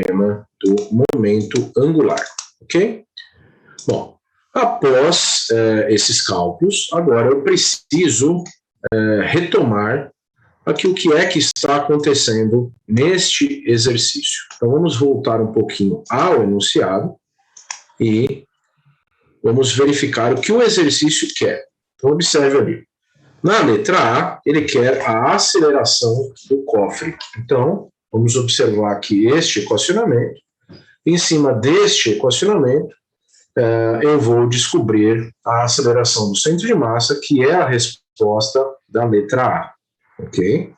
teorema do momento angular, ok? Bom, após esses cálculos, agora eu preciso retomar aqui o que é que está acontecendo neste exercício. Então, vamos voltar um pouquinho ao enunciado e vamos verificar o que o exercício quer. Então, observe ali. Na letra A, ele quer a aceleração do cofre. Então, vamos observar aqui este equacionamento. Em cima deste equacionamento, eu vou descobrir a aceleração do centro de massa, que é a resposta da letra A. Ok?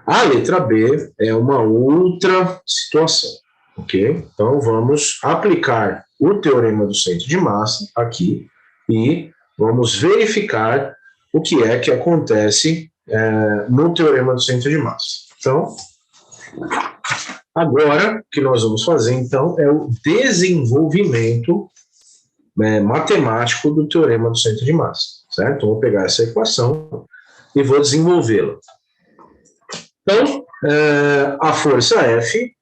A letra B é uma outra situação. Ok? Então, vamos aplicar o teorema do centro de massa aqui e vamos verificar o que é que acontece no teorema do centro de massa. Então, agora, o que nós vamos fazer, então, é o desenvolvimento matemático do teorema do centro de massa, certo? Então, vou pegar essa equação e vou desenvolvê-la. Então, a força F,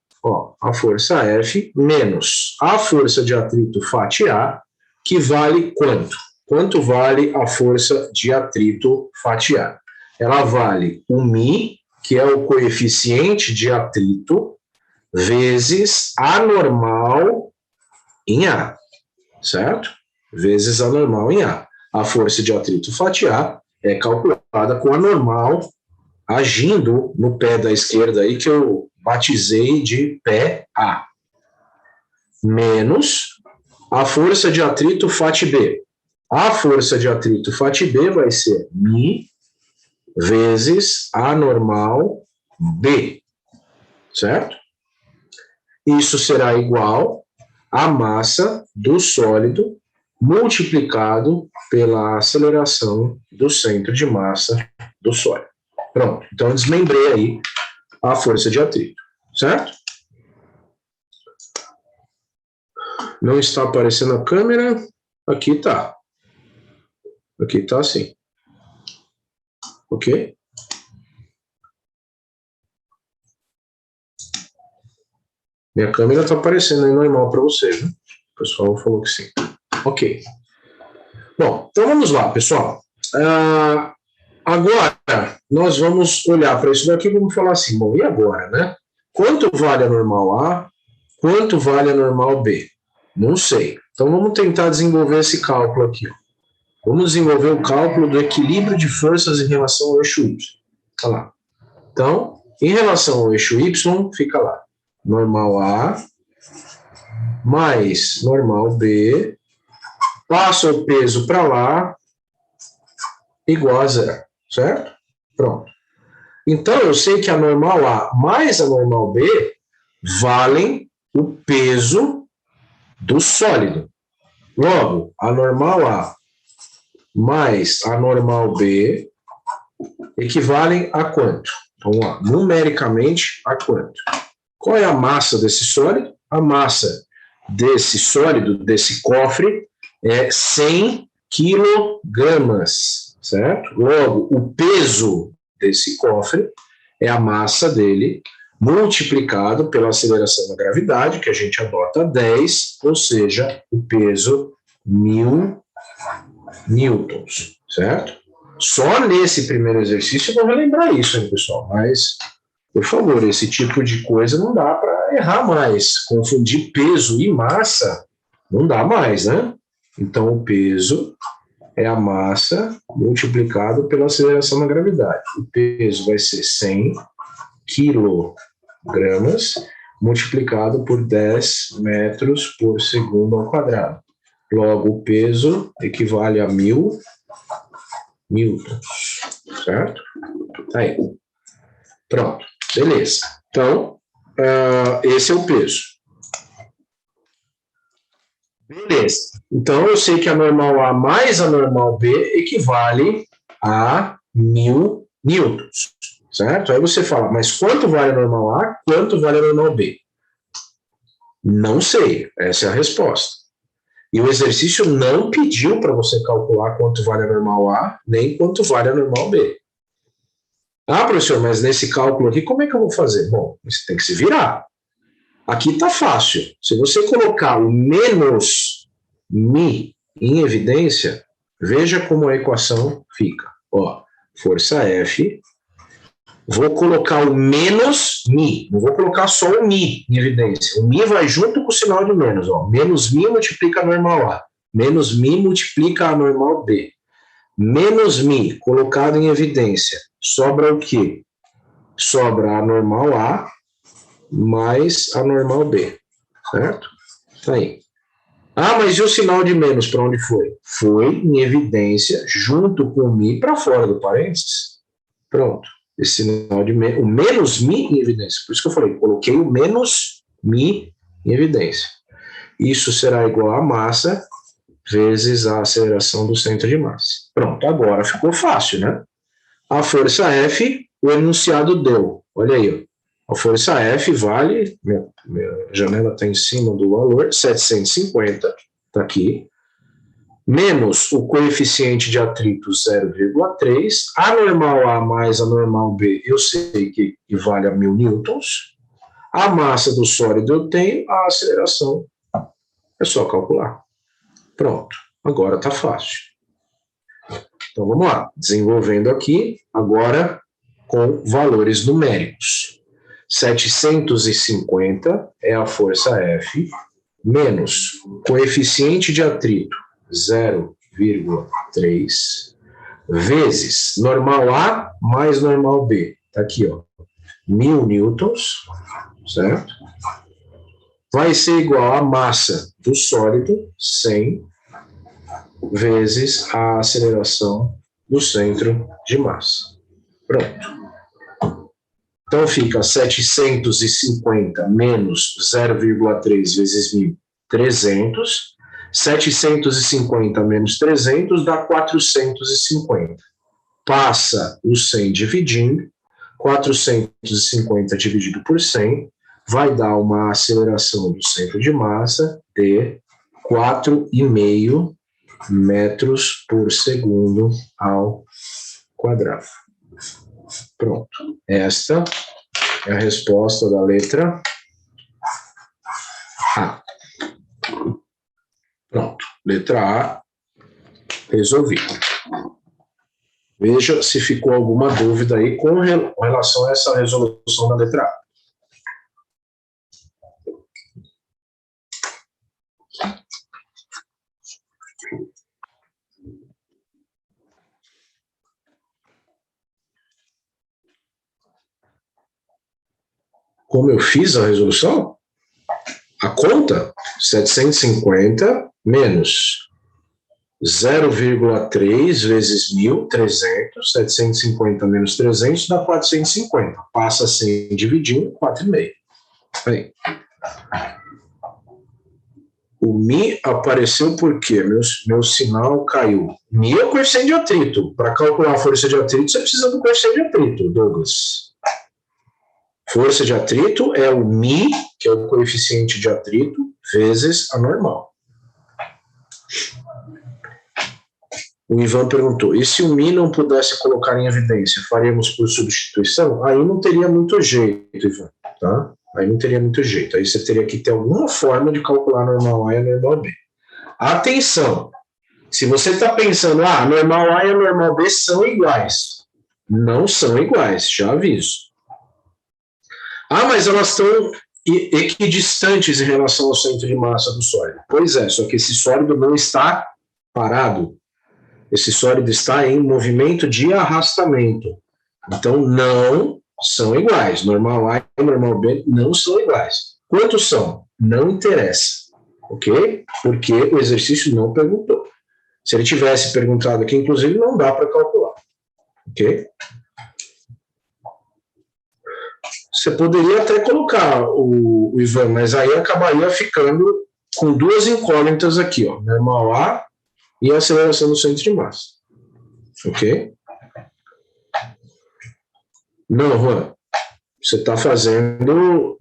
a força F menos a força de atrito φA, que vale quanto? Quanto vale a força de atrito φA? Ela vale o μ, que é o coeficiente de atrito, vezes a normal em A, certo? Vezes a normal em A. A força de atrito φA é calculada com a normal agindo no pé da esquerda aí, que eu batizei de pé A, menos a força de atrito φB. A força de atrito φB vai ser μ vezes a normal B, certo? Isso será igual à massa do sólido multiplicado pela aceleração do centro de massa do sólido. Pronto, então eu desmembrei aí a força de atrito, certo? Não está aparecendo a câmera? Aqui está. Aqui está assim. Ok? Minha câmera está aparecendo aí normal para vocês, né? O pessoal falou que sim. Ok. Bom, então vamos lá, pessoal. Agora, nós vamos olhar para isso daqui e vamos falar assim, bom, e agora, né? Quanto vale a normal A? Quanto vale a normal B? Não sei. Então vamos tentar desenvolver esse cálculo aqui. Vamos desenvolver o cálculo do equilíbrio de forças em relação ao eixo Y. Olha lá. Então, em relação ao eixo Y, fica lá. Normal A mais normal B, passa o peso para lá, igual a zero, certo? Pronto. Então, eu sei que a normal A mais a normal B valem o peso do sólido. Logo, a normal A mais a normal B equivalem a quanto? Então, vamos lá, numericamente, a quanto? Qual é a massa desse sólido? A massa desse sólido, desse cofre, é 100 quilogramas, certo? Logo, o peso desse cofre é a massa dele multiplicado pela aceleração da gravidade, que a gente adota 10, ou seja, o peso 1000 newtons, certo? Só nesse primeiro exercício eu vou relembrar isso, hein, pessoal? Mas, por favor, esse tipo de coisa não dá para errar mais. Confundir peso e massa não dá mais, né? Então, o peso é a massa multiplicado pela aceleração da gravidade. O peso vai ser 100 quilogramas multiplicado por 10 metros por segundo ao quadrado. Logo, o peso equivale a 1000 newtons, certo? Tá aí. Pronto, beleza. Então, esse é o peso. Beleza. Então, eu sei que a normal A mais a normal B equivale a 1000 newtons, certo? Aí você fala, mas quanto vale a normal A, quanto vale a normal B? Não sei, essa é a resposta. E o exercício não pediu para você calcular quanto vale a normal A, nem quanto vale a normal B. Ah, professor, mas nesse cálculo aqui, como é que eu vou fazer? Bom, você tem que se virar. Aqui está fácil. Se você colocar o menos mi em evidência, veja como a equação fica. Ó, força F, vou colocar o menos mi, não vou colocar só o mi em evidência. O mi vai junto com o sinal de menos. Ó. Menos mi multiplica a normal A. Menos mi multiplica a normal B. Menos mi colocado em evidência. Sobra o quê? Sobra a normal A mais a normal B. Certo? Tá aí. Ah, mas e o sinal de menos para onde foi? Foi em evidência junto com o mi para fora do parênteses. Pronto. Esse sinal de menos, o menos mi em evidência. Por isso que eu falei, coloquei o menos mi em evidência. Isso será igual a massa vezes a aceleração do centro de massa. Pronto, agora ficou fácil, né? A força F, o enunciado deu. Olha aí, ó. A força F vale, minha janela está em cima do valor, 750, está aqui, menos o coeficiente de atrito 0,3, a normal A mais a normal B, eu sei que equivale a 1000 newtons, a massa do sólido eu tenho, a aceleração é só calcular. Pronto, agora está fácil. Então vamos lá, desenvolvendo aqui, agora com valores numéricos. 750 é a força F, menos coeficiente de atrito 0,3, vezes normal A mais normal B. Está aqui, ó, 1000 newtons, certo? Vai ser igual a massa do sólido, 100, vezes a aceleração do centro de massa. Pronto. Então fica 750 menos 0,3 vezes 1000, 300. 750 menos 300 dá 450. Passa o 100 dividindo, 450 dividido por 100 vai dar uma aceleração do centro de massa de 4,5 metros por segundo ao quadrado. Pronto. Esta é a resposta da letra A. Pronto. Letra A resolvida. Veja se ficou alguma dúvida aí com relação a essa resolução da letra A. Como eu fiz a resolução? A conta, 750 menos 0,3 vezes 1000, 300, 750 menos 300 dá 450. Passa assim, dividindo, 4,5. Aí. O Mi apareceu por quê? Meu sinal caiu. Mi é o coeficiente de atrito. Para calcular a força de atrito, você precisa do coeficiente de atrito, Douglas. Força de atrito é o Mi, que é o coeficiente de atrito, vezes a normal. O Ivan perguntou, e se o Mi não pudesse colocar em evidência, faríamos por substituição? Aí não teria muito jeito, Ivan, tá? Aí não teria muito jeito. Aí você teria que ter alguma forma de calcular a normal A e a normal B. Atenção! Se você está pensando, a normal A e a normal B são iguais. Não são iguais, já aviso. Mas elas estão equidistantes em relação ao centro de massa do sólido. Pois é, só que esse sólido não está parado. Esse sólido está em movimento de arrastamento. Então, não são iguais. Normal A e normal B não são iguais. Quantos são? Não interessa. Ok? Porque o exercício não perguntou. Se ele tivesse perguntado aqui, inclusive, não dá para calcular. Ok? Você poderia até colocar o Ivan, mas aí acabaria ficando com duas incógnitas aqui, ó, normal A e a aceleração do centro de massa. Ok? Não, Juan. Você está fazendo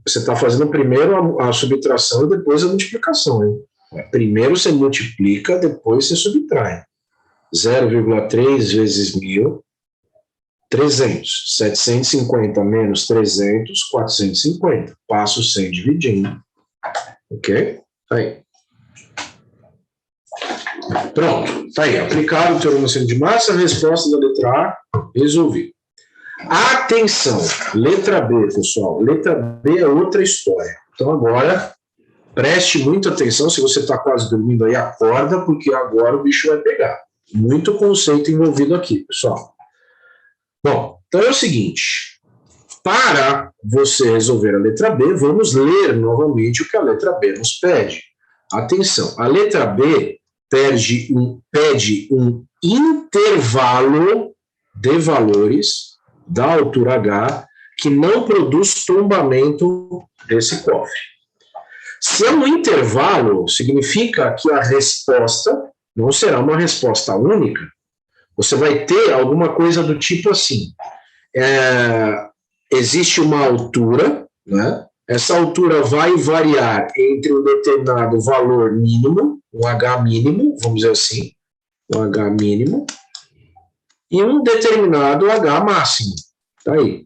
primeiro a subtração e depois a multiplicação. Hein? Primeiro você multiplica, depois você subtrai. 0,3 vezes 1000, 300. 750 menos 300, 450. Passo 100 dividindo. Ok? Aí. Pronto. Tá aí. Aplicado o teorema de massa, a resposta da letra A, resolvido. Atenção. Letra B, pessoal. Letra B é outra história. Então, agora, preste muita atenção. Se você está quase dormindo aí, acorda, porque agora o bicho vai pegar. Muito conceito envolvido aqui, pessoal. Bom, então é o seguinte. Para você resolver a letra B, vamos ler novamente o que a letra B nos pede. Atenção. A letra B pede um intervalo de valores da altura H que não produz tombamento desse cofre. Se é um intervalo, significa que a resposta não será uma resposta única. Você vai ter alguma coisa do tipo assim. Existe uma altura, né? Essa altura vai variar entre um determinado valor mínimo, um H mínimo, vamos dizer assim, um H mínimo, e um determinado H máximo. Tá aí.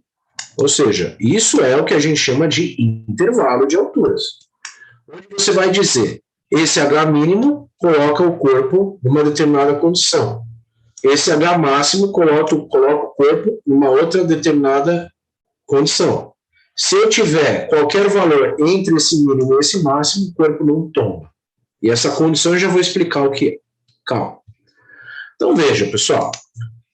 Ou seja, isso é o que a gente chama de intervalo de alturas. Onde você vai dizer, esse H mínimo coloca o corpo numa determinada condição. Esse H máximo coloca o corpo numa outra determinada condição. Se eu tiver qualquer valor entre esse mínimo e esse máximo, o corpo não tomba. E essa condição eu já vou explicar o que é. Calma. Então veja, pessoal.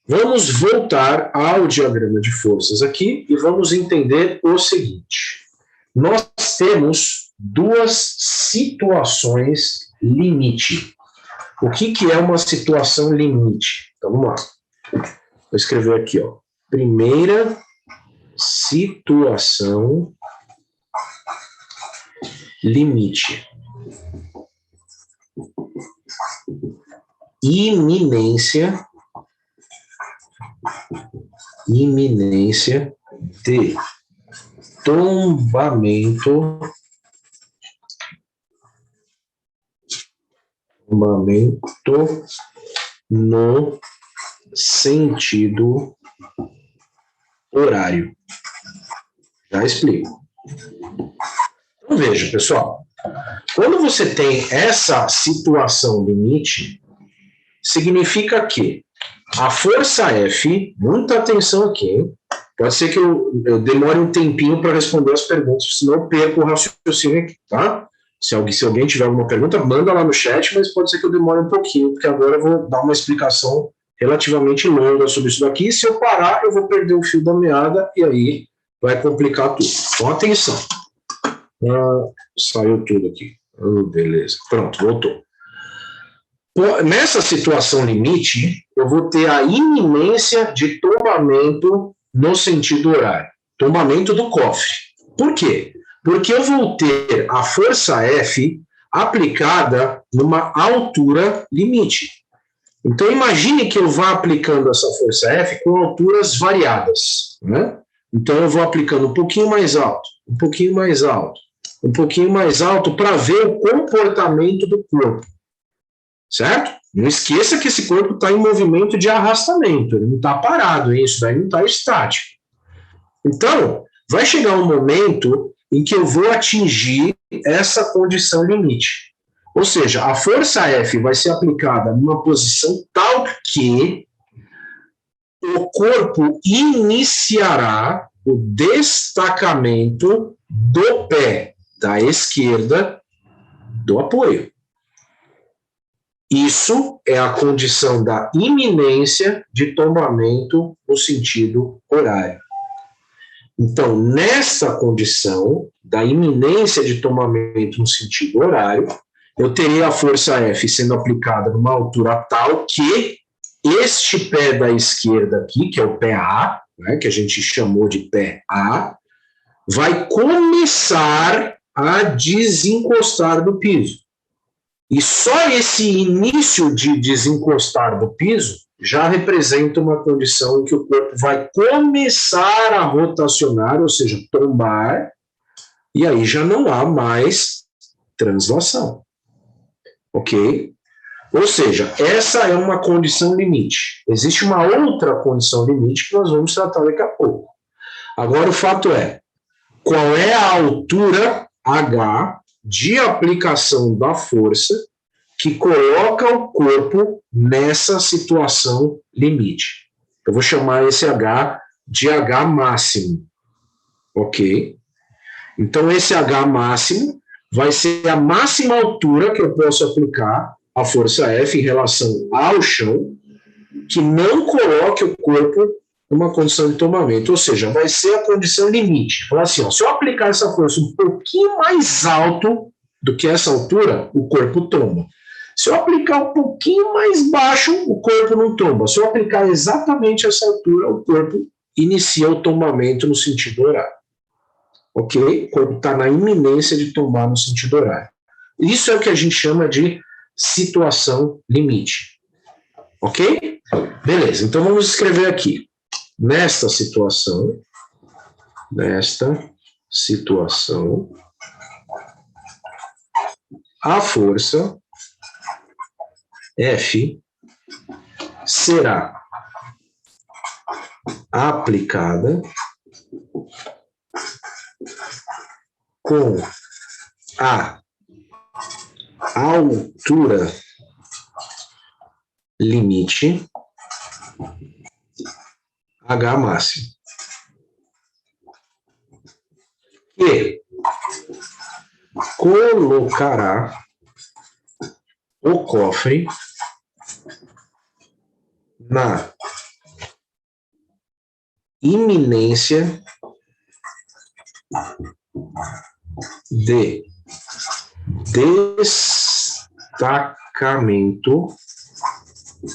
Vamos voltar ao diagrama de forças aqui e vamos entender o seguinte. Nós temos duas situações limite. O que é uma situação limite? Então, vamos lá. Vou escrever aqui, ó. Primeira situação limite. Iminência de tombamento no sentido horário. Já explico. Então, veja, pessoal. Quando você tem essa situação limite, significa que a força F, muita atenção aqui, hein? Pode ser que eu demore um tempinho para responder as perguntas, senão eu perco o raciocínio aqui, tá? Se alguém tiver alguma pergunta, manda lá no chat, mas pode ser que eu demore um pouquinho, porque agora eu vou dar uma explicação relativamente longa sobre isso daqui. Se eu parar, eu vou perder o fio da meada e aí vai complicar tudo. Então, atenção. Saiu tudo aqui. Beleza. Pronto, voltou. Nessa situação limite, eu vou ter a iminência de tombamento no sentido horário. Tombamento do cofre. Por quê? Porque eu vou ter a força F aplicada numa altura limite. Então, imagine que eu vá aplicando essa força F com alturas variadas, né? Então, eu vou aplicando um pouquinho mais alto, um pouquinho mais alto, um pouquinho mais alto para ver o comportamento do corpo. Certo? Não esqueça que esse corpo está em movimento de arrastamento, ele não está parado, hein? Isso daí não está estático. Então, vai chegar um momento em que eu vou atingir essa condição limite. Ou seja, a força F vai ser aplicada numa posição tal que o corpo iniciará o destacamento do pé da esquerda do apoio. Isso é a condição da iminência de tombamento no sentido horário. Então, nessa condição da iminência de tombamento no sentido horário, eu teria a força F sendo aplicada numa altura tal que este pé da esquerda aqui, que é o pé A, né, que a gente chamou de pé A, vai começar a desencostar do piso. E só esse início de desencostar do piso já representa uma condição em que o corpo vai começar a rotacionar, ou seja, tombar, e aí já não há mais translação. Ok? Ou seja, essa é uma condição limite. Existe uma outra condição limite que nós vamos tratar daqui a pouco. Agora, o fato é, qual é a altura H de aplicação da força que coloca o corpo nessa situação limite? Eu vou chamar esse H de H máximo, ok? Então, esse H máximo vai ser a máxima altura que eu posso aplicar a força F em relação ao chão, que não coloque o corpo numa condição de tombamento, ou seja, vai ser a condição limite. Fala assim, ó, se eu aplicar essa força um pouquinho mais alto do que essa altura, o corpo tomba. Se eu aplicar um pouquinho mais baixo, o corpo não tomba. Se eu aplicar exatamente essa altura, o corpo inicia o tombamento no sentido horário. Ok? O corpo está na iminência de tombar no sentido horário. Isso é o que a gente chama de situação limite. Ok? Beleza, então vamos escrever aqui. Nesta situação, a força F será aplicada com a altura limite H máximo, que colocará o cofre na iminência de destacamento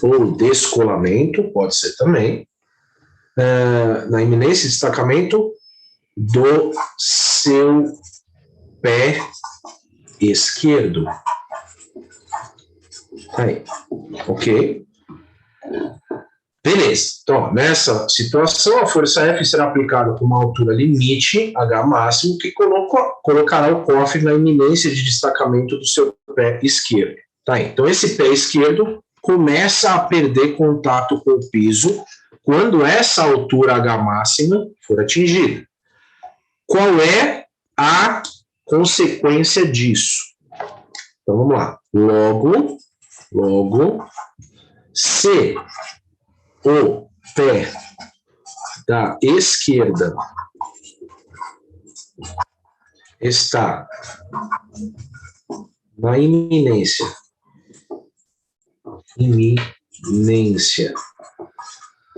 ou descolamento, pode ser também, na iminência de destacamento do seu pé esquerdo. Aí, ok? Beleza. Então, nessa situação, a força F será aplicada com uma altura limite, H máximo, que colocará o cofre na iminência de destacamento do seu pé esquerdo. Tá aí. Então, esse pé esquerdo começa a perder contato com o piso quando essa altura H máxima for atingida. Qual é a consequência disso? Então, vamos lá. Logo, se o pé da esquerda está na iminência.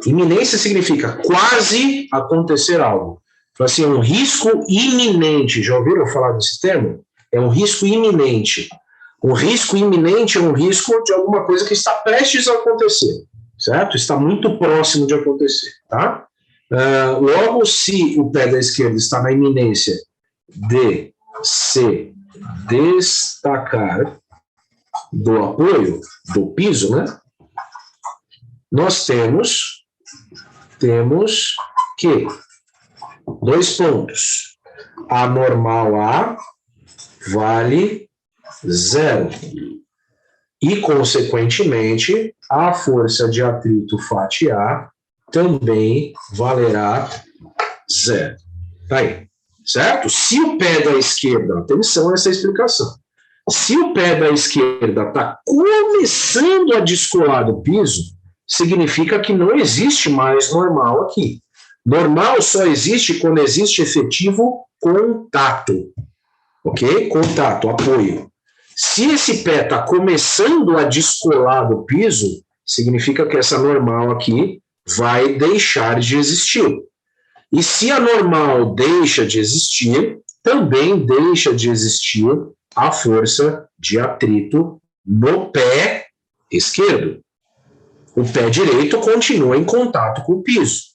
Iminência significa quase acontecer algo. Então, assim, é um risco iminente. Já ouviram falar desse termo? É um risco iminente. Um risco iminente é um risco de alguma coisa que está prestes a acontecer, certo? Está muito próximo de acontecer, tá? Logo, se o pé da esquerda está na iminência de se destacar do apoio, do piso, né? Nós temos que 2 pontos. A normal A vale 0. E, consequentemente, a força de atrito FAT-A também valerá 0. Tá aí, certo? Se o pé da esquerda, atenção a essa explicação, se o pé da esquerda está começando a descolar do piso, significa que não existe mais normal aqui. Normal só existe quando existe efetivo contato. Ok? Contato, apoio. Se esse pé está começando a descolar do piso, significa que essa normal aqui vai deixar de existir. E se a normal deixa de existir, também deixa de existir a força de atrito no pé esquerdo. O pé direito continua em contato com o piso.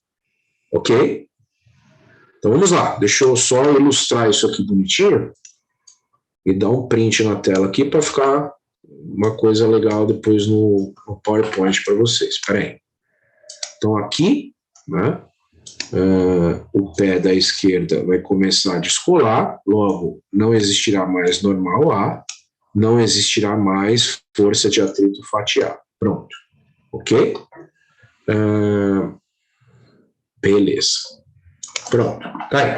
Ok? Então vamos lá. Deixa eu só ilustrar isso aqui bonitinho e dar um print na tela aqui para ficar uma coisa legal depois no PowerPoint para vocês. Espera aí. Então aqui, né, o pé da esquerda vai começar a descolar, logo não existirá mais normal A. não existirá mais força de atrito fatiado. Pronto. Ok? Beleza. Pronto. Tá aí.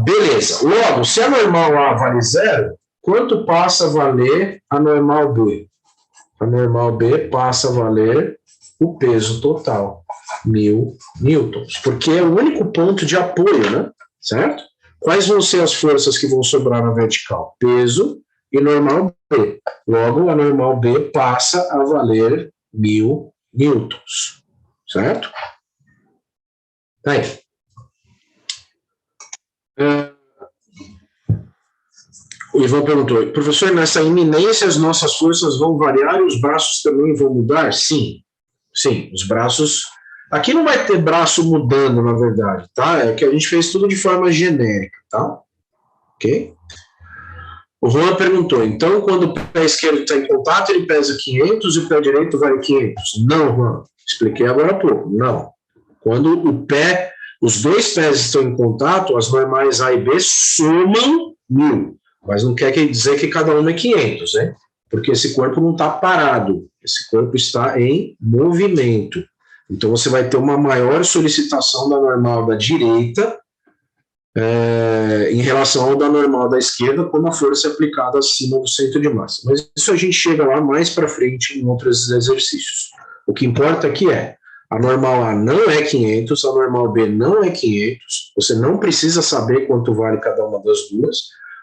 Beleza. Logo, se a normal A vale 0, quanto passa a valer a normal B? A normal B passa a valer o peso total, 1.000 newtons, porque é o único ponto de apoio, né? Certo? Quais vão ser as forças que vão sobrar na vertical? Peso e normal B. Logo, a normal B passa a valer 1.000 newtons. Certo? Tá aí. O Ivan perguntou, professor, nessa iminência as nossas forças vão variar e os braços também vão mudar? Sim, os braços... Aqui não vai ter braço mudando, na verdade, tá? É que a gente fez tudo de forma genérica, tá? Ok? O Juan perguntou, então quando o pé esquerdo está em contato, ele pesa 500 e o pé direito vale 500? Não, Juan, expliquei agora há pouco, não. Quando os dois pés estão em contato, as normais A e B somam 1.000. Mas não quer dizer que cada uma é 500, né? Porque esse corpo não está parado, esse corpo está em movimento. Então, você vai ter uma maior solicitação da normal da direita em relação ao da normal da esquerda, quando a força é aplicada acima do centro de massa. Mas isso a gente chega lá mais para frente em outros exercícios. O que importa aqui é, a normal A não é 500, a normal B não é 500, você não precisa saber quanto vale cada uma das duas.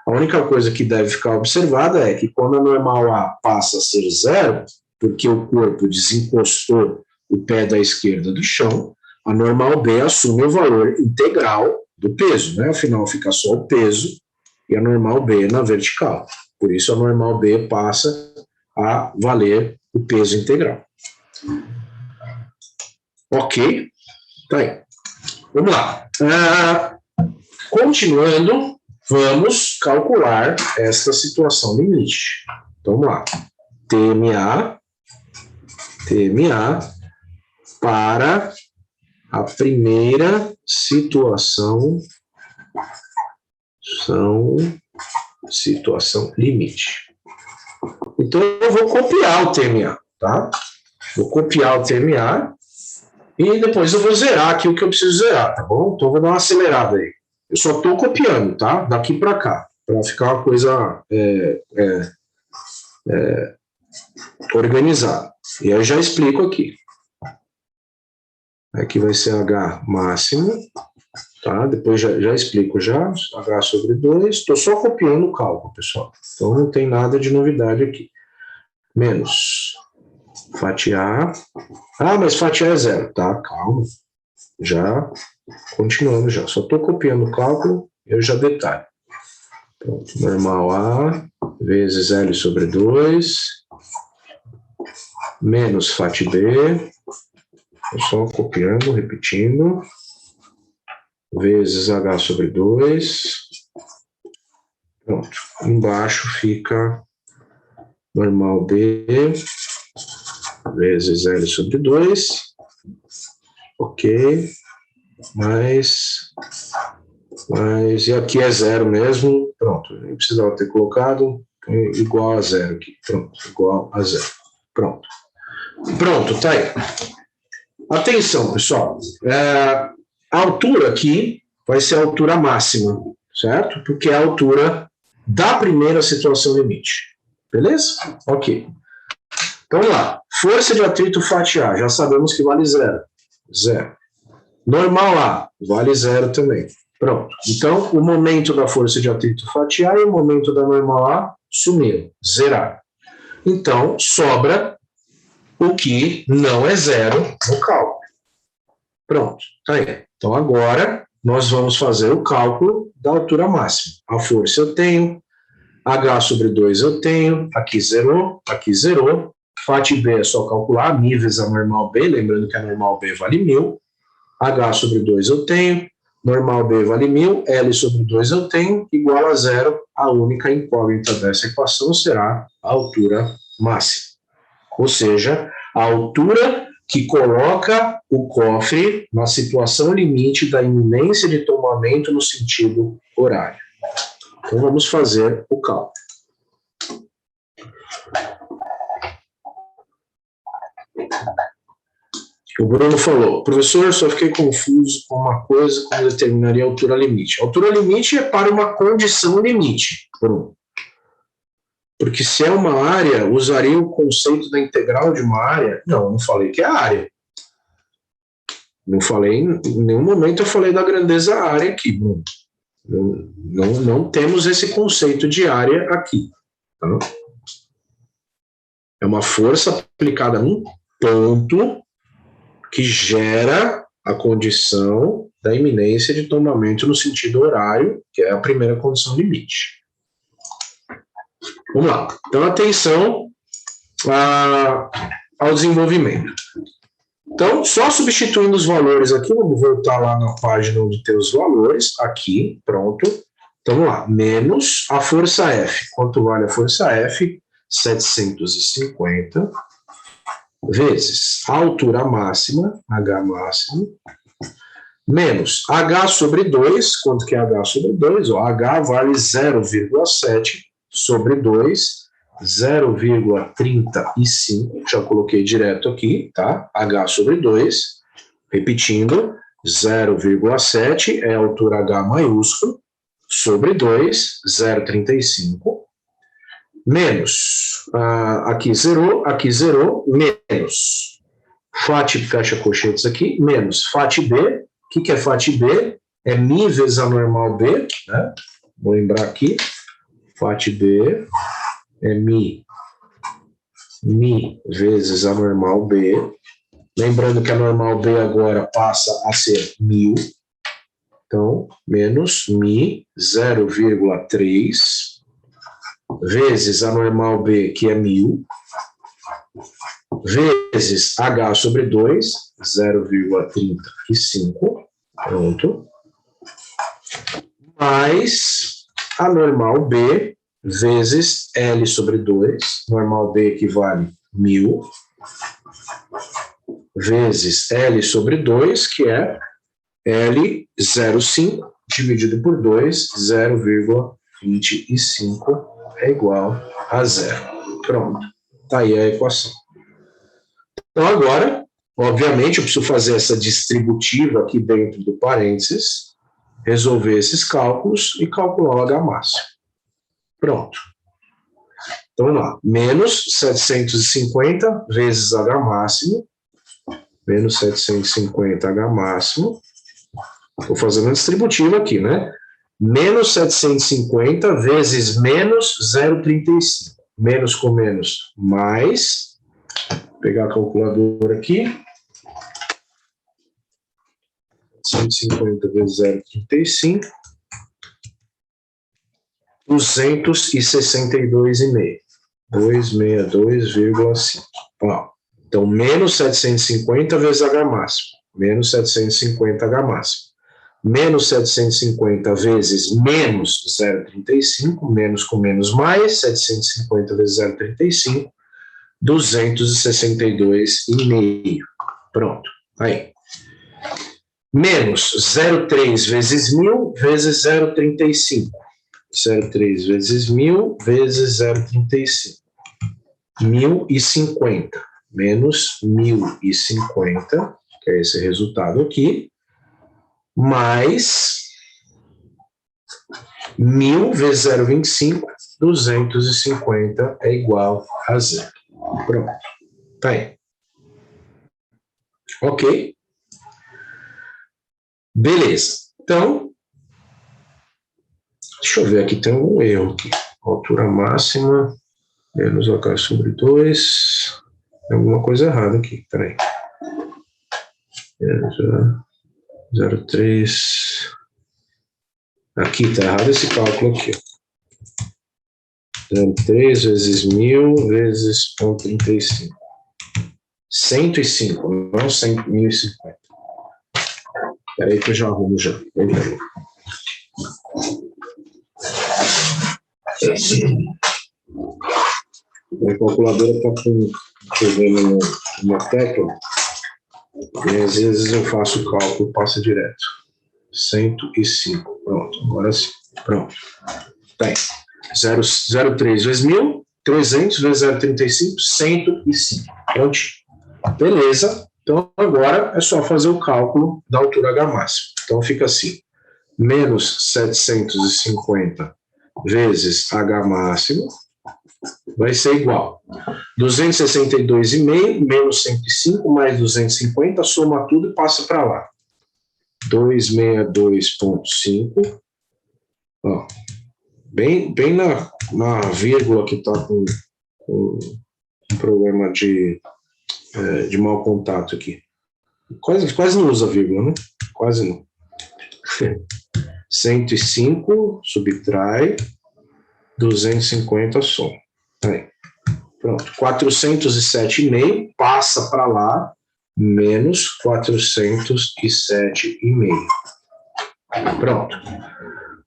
A única coisa que deve ficar observada é que quando a normal A passa a ser 0, porque o corpo desencostou o pé da esquerda do chão, a normal B assume o valor integral do peso, né? Afinal, fica só o peso e a normal B na vertical. Por isso, a normal B passa a valer o peso integral. Ok? Tá aí. Vamos lá. Continuando, vamos calcular esta situação limite. Então, vamos lá. TMA para a primeira situação limite. Então, eu vou copiar o TMA, tá? Vou copiar o TMA e depois eu vou zerar aqui o que eu preciso zerar, tá bom? Então, eu vou dar uma acelerada aí. Eu só estou copiando, tá? Daqui para cá, para ficar uma coisa organizada. E aí eu já explico aqui. Aqui vai ser H máximo, tá? Depois já explico já, H sobre 2. Estou só copiando o cálculo, pessoal. Então não tem nada de novidade aqui. Menos fatiar. Mas fatiar é 0, tá? Calma. Já continuando já. Só estou copiando o cálculo, eu já detalho. Pronto, normal A vezes L sobre 2 menos fat B. Só copiando, repetindo, vezes H sobre 2. Pronto. Embaixo fica normal B vezes L sobre 2. Ok. E aqui é 0 mesmo. Pronto. Nem precisava ter colocado igual a 0 aqui. Pronto. Igual a 0. Pronto. Pronto, tá aí. Atenção, pessoal, a altura aqui vai ser a altura máxima, certo? Porque é a altura da primeira situação limite, beleza? Ok. Então, vamos lá. Força de atrito fatiar, já sabemos que vale 0. 0. Normal A, vale 0 também. Pronto. Então, o momento da força de atrito fatiar e o momento da normal A sumiram, zeraram. Então, sobra o que não é 0 no cálculo. Pronto, tá aí. Então, agora, nós vamos fazer o cálculo da altura máxima. A força eu tenho, H sobre 2 eu tenho, aqui zerou. Fat B é só calcular, μ vezes a normal B, lembrando que a normal B vale 1.000. H sobre 2 eu tenho, normal B vale 1.000, L sobre 2 eu tenho, igual a 0. A única incógnita dessa equação será a altura máxima. Ou seja, a altura que coloca o cofre na situação limite da iminência de tombamento no sentido horário. Então, Então, vamos fazer o cálculo. O Bruno falou, professor, só fiquei confuso com uma coisa como determinaria a altura limite. A altura limite é para uma condição limite, Bruno. Porque se é uma área, usaria o conceito da integral de uma área? Não, não falei que é área. Não falei, em nenhum momento eu falei da grandeza área aqui, Bruno. Não temos esse conceito de área aqui. Tá? É uma força aplicada num ponto que gera a condição da iminência de tombamento no sentido horário, que é a primeira condição limite. Vamos lá. Então, atenção ao desenvolvimento. Então, só substituindo os valores aqui, vamos voltar lá na página onde tem os valores, aqui, pronto. Então, vamos lá, menos a força F. Quanto vale a força F? 750, vezes a altura máxima, H máximo, menos H sobre 2, quanto que é H sobre 2? Ó, H vale 0,7 sobre 2, 0,35, já coloquei direto aqui, tá? H sobre 2, repetindo, 0,7 é a altura H maiúsculo, sobre 2, 0,35, menos, aqui zerou, menos, FAT fecha colchetes aqui, menos FAT B, o que é FAT B? É Mi vezes a normal B, né? Vou lembrar aqui, FAT B é Mi vezes a normal B, lembrando que a normal B agora passa a ser 1000, então, menos Mi 0,3, vezes a normal B, que é 1000, vezes H sobre 2, 0,35, pronto, mais a normal B, vezes L sobre 2, normal B equivale 1000, vezes L sobre 2, que é L 0,5, dividido por 2, 0,25 é igual a 0. Pronto, está aí a equação. Então agora, obviamente, eu preciso fazer essa distributiva aqui dentro do parênteses, resolver esses cálculos e calcular o H máximo. Pronto. Então vamos lá, menos 750 vezes H máximo, menos 750 H máximo, estou fazendo a distributiva aqui, né? Menos 750 vezes menos 0,35. Menos com menos, mais. Vou pegar a calculadora aqui. 150 vezes 0,35. 262,5. 262,5. Então, menos 750 vezes H máximo. Menos 750 H máximo. Menos 750 vezes menos 0,35, menos com menos mais, 750 vezes 0,35, 262,5. Pronto, aí. Menos 0,3 vezes 1000 vezes 0,35. 0,3 vezes 1000 vezes 0,35. 1050. Menos 1050, que é esse resultado aqui, mais 1000 vezes 0,25, 250 é igual a 0. Pronto. Tá aí. Ok? Beleza. Então, deixa eu ver aqui, tem algum erro aqui. Altura máxima, menos H sobre 2. Tem alguma coisa errada aqui, peraí. 0,3. Aqui, tá errado esse cálculo aqui. 0,3 vezes 1000 vezes 0,35. 105, não 1050. Peraí que eu já arrumo já. A calculadora está escrevendo uma tecla e às vezes eu faço o cálculo, passa direto. 105. Pronto, agora sim. Pronto. Tá Bem, 0,03 vezes 1.000, 300 vezes 0,35, 105. Pronto. Beleza. Então, agora é só fazer o cálculo da altura H máxima. Então, fica assim, menos 750 vezes H máximo vai ser igual 262,5 menos 105 mais 250, soma tudo e passa para lá. 262,5. Ó, bem na vírgula que está com um problema de mau contato aqui. Quase não usa vírgula, né? Quase não. 105, subtrai, 250, soma. Aí. Pronto. 407,5 passa para lá, menos 407,5. Pronto.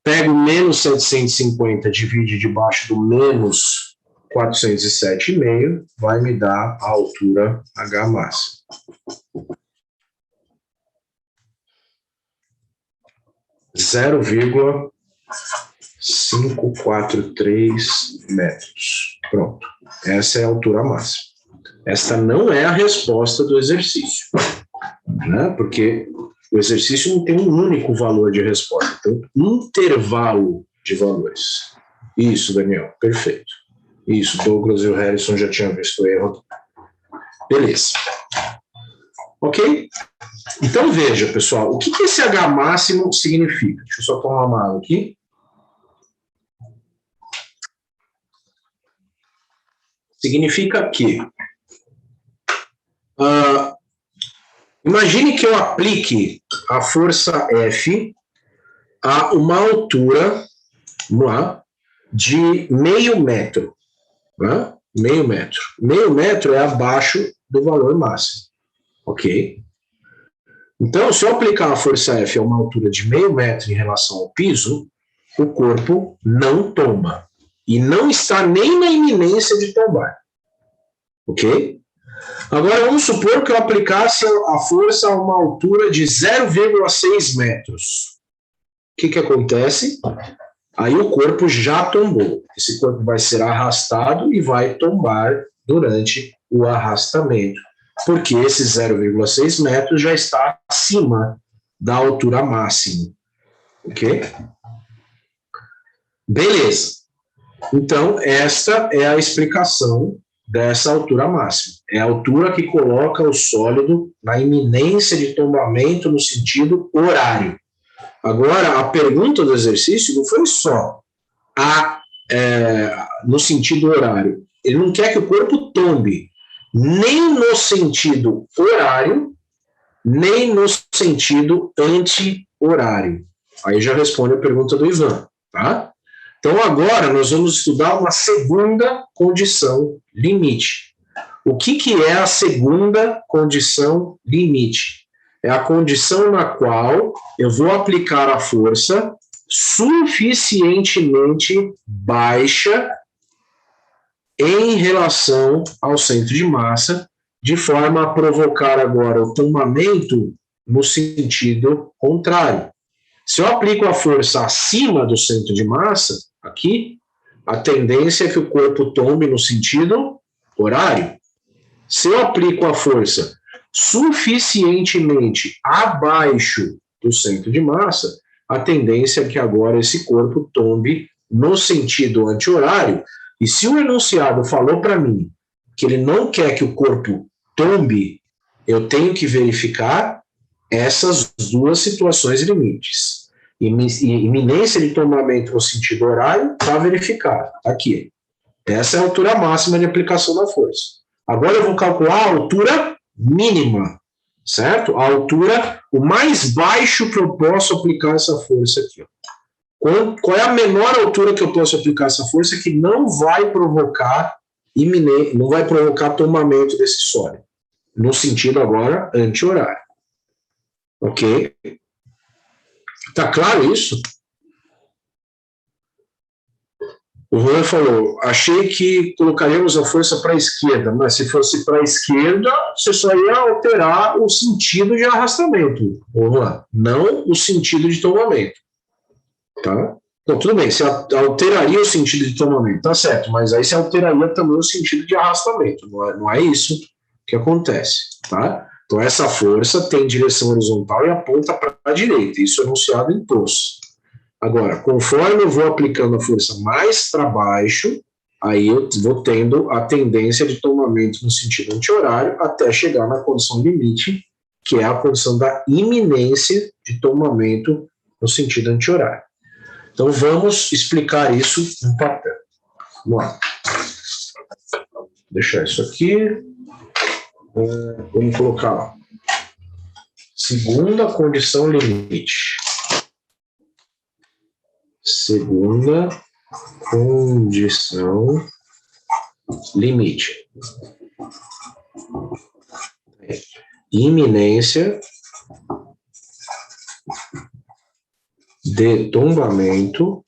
Pego menos 750, divide debaixo do menos 407,5, vai me dar a altura H máxima. Zero 543 metros. Pronto. Essa é a altura máxima. Esta não é a resposta do exercício, né? Porque o exercício não tem um único valor de resposta, tem um intervalo de valores. Isso, Daniel, perfeito. Isso, Douglas e o Harrison já tinham visto o erro. Beleza. Ok? Então veja, pessoal, o que esse H máximo significa? Deixa eu só tomar uma água aqui. Significa que imagine que eu aplique a força F a uma altura, vamos lá, de meio metro. Né? Meio metro. Meio metro é abaixo do valor máximo. Ok? Então, se eu aplicar a força F a uma altura de meio metro em relação ao piso, o corpo não tomba. E não está nem na iminência de tombar. Ok? Agora, vamos supor que eu aplicasse a força a uma altura de 0,6 metros. O que acontece? Aí o corpo já tombou. Esse corpo vai ser arrastado e vai tombar durante o arrastamento, porque esse 0,6 metros já está acima da altura máxima. Ok? Beleza. Então, esta é a explicação dessa altura máxima. É a altura que coloca o sólido na iminência de tombamento no sentido horário. Agora, a pergunta do exercício não foi só no sentido horário. Ele não quer que o corpo tombe, nem no sentido horário, nem no sentido anti-horário. Aí já responde a pergunta do Ivan, tá? Então, agora nós vamos estudar uma segunda condição limite. O que é a segunda condição limite? É a condição na qual eu vou aplicar a força suficientemente baixa em relação ao centro de massa, de forma a provocar agora o tombamento no sentido contrário. Se eu aplico a força acima do centro de massa, aqui, a tendência é que o corpo tombe no sentido horário. Se eu aplico a força suficientemente abaixo do centro de massa, a tendência é que agora esse corpo tombe no sentido anti-horário. E se o enunciado falou para mim que ele não quer que o corpo tombe, eu tenho que verificar essas duas situações limites. Iminência de tombamento no sentido horário está verificado. Aqui. Essa é a altura máxima de aplicação da força. Agora eu vou calcular a altura mínima, certo? A altura, o mais baixo que eu posso aplicar essa força aqui. Ó. Qual é a menor altura que eu posso aplicar essa força que não vai provocar não vai provocar tombamento desse sólido? No sentido agora anti-horário. Ok? Tá claro isso? O Juan falou, achei que colocaríamos a força para a esquerda, mas se fosse para a esquerda, você só ia alterar o sentido de arrastamento, Juan, não o sentido de tombamento. Tá? Bom, tudo bem, você alteraria o sentido de tomamento, tá certo, mas aí você alteraria também o sentido de arrastamento, não é isso que acontece, tá? Então, essa força tem direção horizontal e aponta para a direita, isso é enunciado em TOS. Agora, conforme eu vou aplicando a força mais para baixo, aí eu vou tendo a tendência de tomamento no sentido anti-horário até chegar na condição limite, que é a condição da iminência de tomamento no sentido anti-horário. Então, vamos explicar isso no papel. Vamos lá. Vou deixar isso aqui. Vamos colocar lá. Segunda condição limite. Segunda condição limite. Iminência de tombamento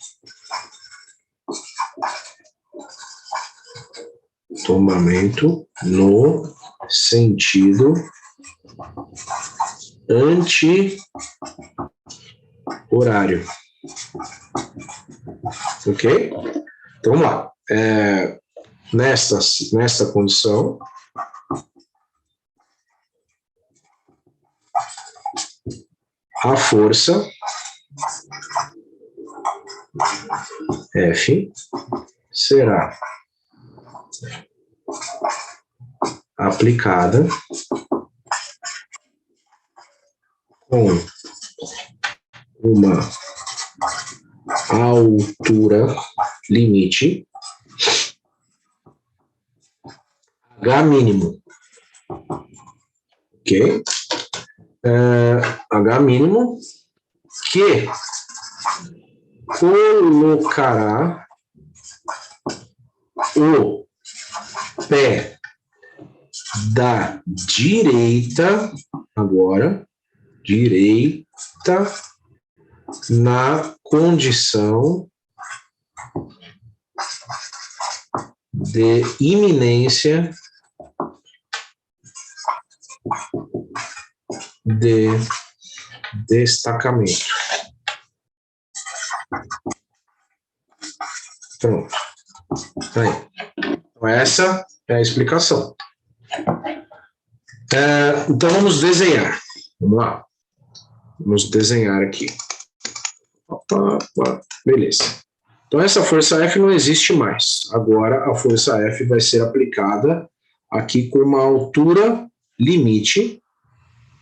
no sentido anti-horário. Ok? Então, vamos lá. Nesta condição, a força F será aplicada com uma altura limite H mínimo. Ok? H mínimo que colocará o pé da direita, agora, direita, na condição de iminência de destacamento. Pronto. Aí. Então, essa é a explicação. Então, vamos desenhar. Vamos lá. Vamos desenhar aqui. Beleza. Então, essa força F não existe mais. Agora, a força F vai ser aplicada aqui com uma altura limite.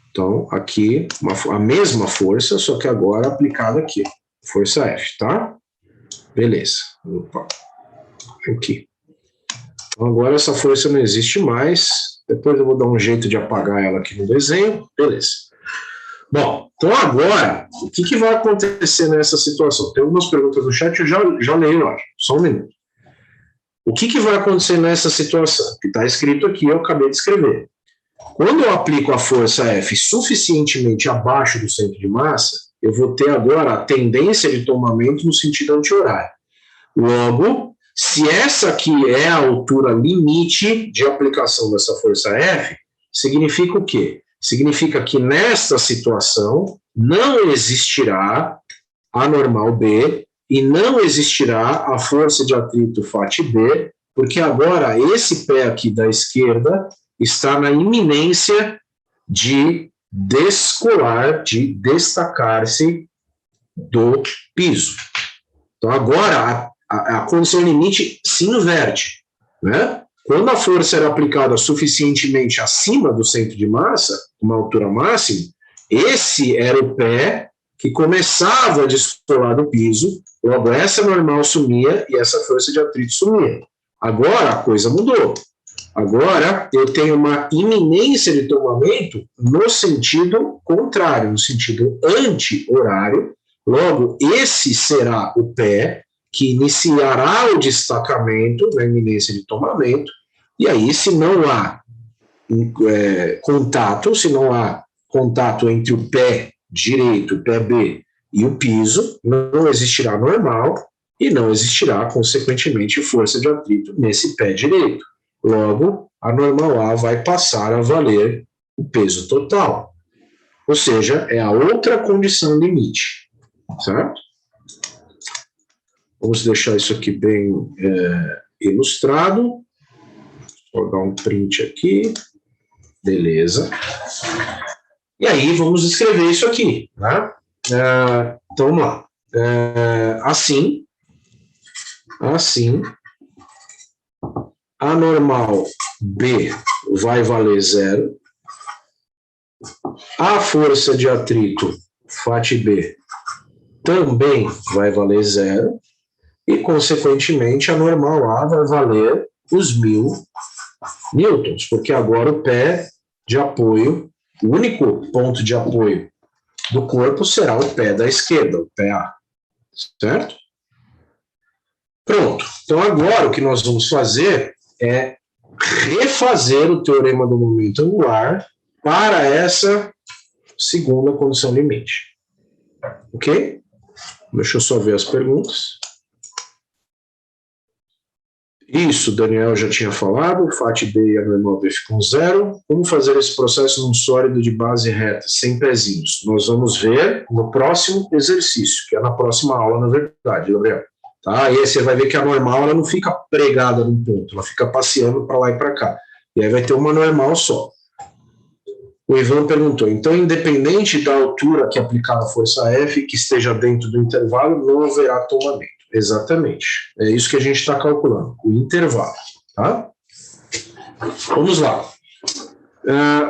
Então, aqui, a mesma força, só que agora aplicada aqui. Força F, tá? Beleza. Opa. Aqui. Então, agora essa força não existe mais. Depois eu vou dar um jeito de apagar ela aqui no desenho. Beleza. Bom, então agora, o que vai acontecer nessa situação? Tem algumas perguntas no chat, eu já leio lá. Só um minuto. O que vai acontecer nessa situação? Que está escrito aqui, eu acabei de escrever. Quando eu aplico a força F suficientemente abaixo do centro de massa, eu vou ter agora a tendência de tomamento no sentido anti-horário. Logo, se essa aqui é a altura limite de aplicação dessa força F, significa o quê? Significa que nesta situação não existirá a normal B e não existirá a força de atrito FAT B, porque agora esse pé aqui da esquerda está na iminência de descolar, de destacar-se do piso. Então agora a condição limite se inverte, né? Quando a força era aplicada suficientemente acima do centro de massa, uma altura máxima, esse era o pé que começava a descolar do piso, logo essa normal sumia e essa força de atrito sumia. Agora a coisa mudou. Agora eu tenho uma iminência de tomamento no sentido contrário, no sentido anti-horário, logo esse será o pé que iniciará o destacamento na iminência de tomamento, e aí se não há contato entre o pé direito, o pé B e o piso, não existirá normal e não existirá, consequentemente, força de atrito nesse pé direito. Logo, a normal A vai passar a valer o peso total. Ou seja, é a outra condição limite, certo? Vamos deixar isso aqui bem ilustrado. Vou dar um print aqui. Beleza. E aí, vamos escrever isso aqui, né? Então, vamos lá. Assim, a normal B vai valer 0. A força de atrito, FAT-B, também vai valer 0. E, consequentemente, a normal A vai valer os 1000 newtons, porque agora o pé de apoio, o único ponto de apoio do corpo será o pé da esquerda, o pé A. Certo? Pronto. Então, agora o que nós vamos fazer é refazer o teorema do momento angular para essa segunda condição limite. Ok? Deixa eu só ver as perguntas. Isso, Daniel já tinha falado, o FAT-B e a normal B ficam 0. Como fazer esse processo num sólido de base reta, sem pezinhos? Nós vamos ver no próximo exercício, que é na próxima aula, na verdade, Gabriel. Tá? E aí você vai ver que a normal ela não fica pregada num ponto, ela fica passeando para lá e para cá. E aí vai ter uma normal só. O Ivan perguntou, então, independente da altura que aplicar a força F, que esteja dentro do intervalo, não haverá tombamento. Exatamente. É isso que a gente está calculando, o intervalo. Tá? Vamos lá.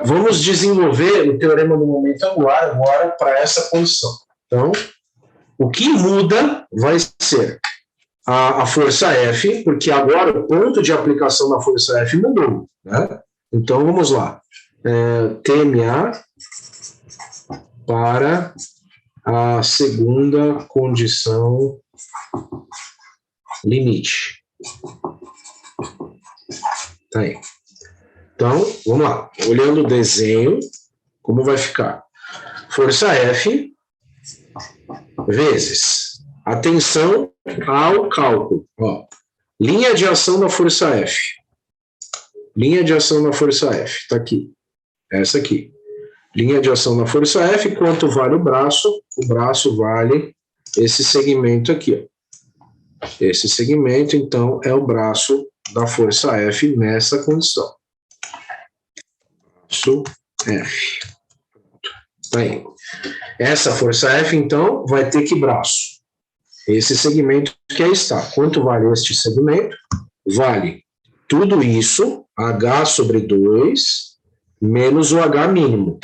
Vamos desenvolver o teorema do momento angular agora para essa condição. Então, o que muda vai ser a força F, porque agora o ponto de aplicação da força F mudou. Né? Então, vamos lá. TMA para a segunda condição limite. Tá aí. Então, vamos lá. Olhando o desenho, como vai ficar? Força F vezes atenção ao cálculo. Ó, linha de ação da força F. Linha de ação da força F. Está aqui. Essa aqui. Linha de ação da força F, quanto vale o braço? O braço vale esse segmento aqui. Ó. Esse segmento, então, é o braço da força F nessa condição. Braço F. Tá aí. Essa força F, então, vai ter que braço? Esse segmento que aí está. Quanto vale este segmento? Vale tudo isso, H sobre 2, menos o H mínimo.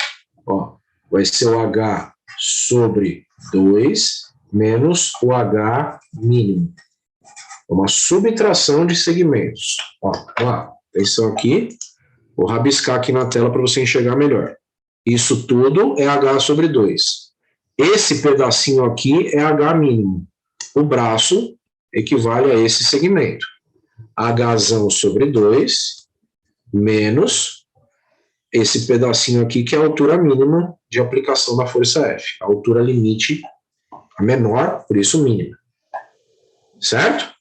Ó, vai ser o H sobre 2 menos o H mínimo. Uma subtração de segmentos. Ó, lá, atenção aqui. Vou rabiscar aqui na tela para você enxergar melhor. Isso tudo é H sobre 2. Esse pedacinho aqui é H mínimo. O braço equivale a esse segmento. Hzão sobre 2 menos esse pedacinho aqui que é a altura mínima de aplicação da força F. A altura limite a menor, por isso mínima. Certo?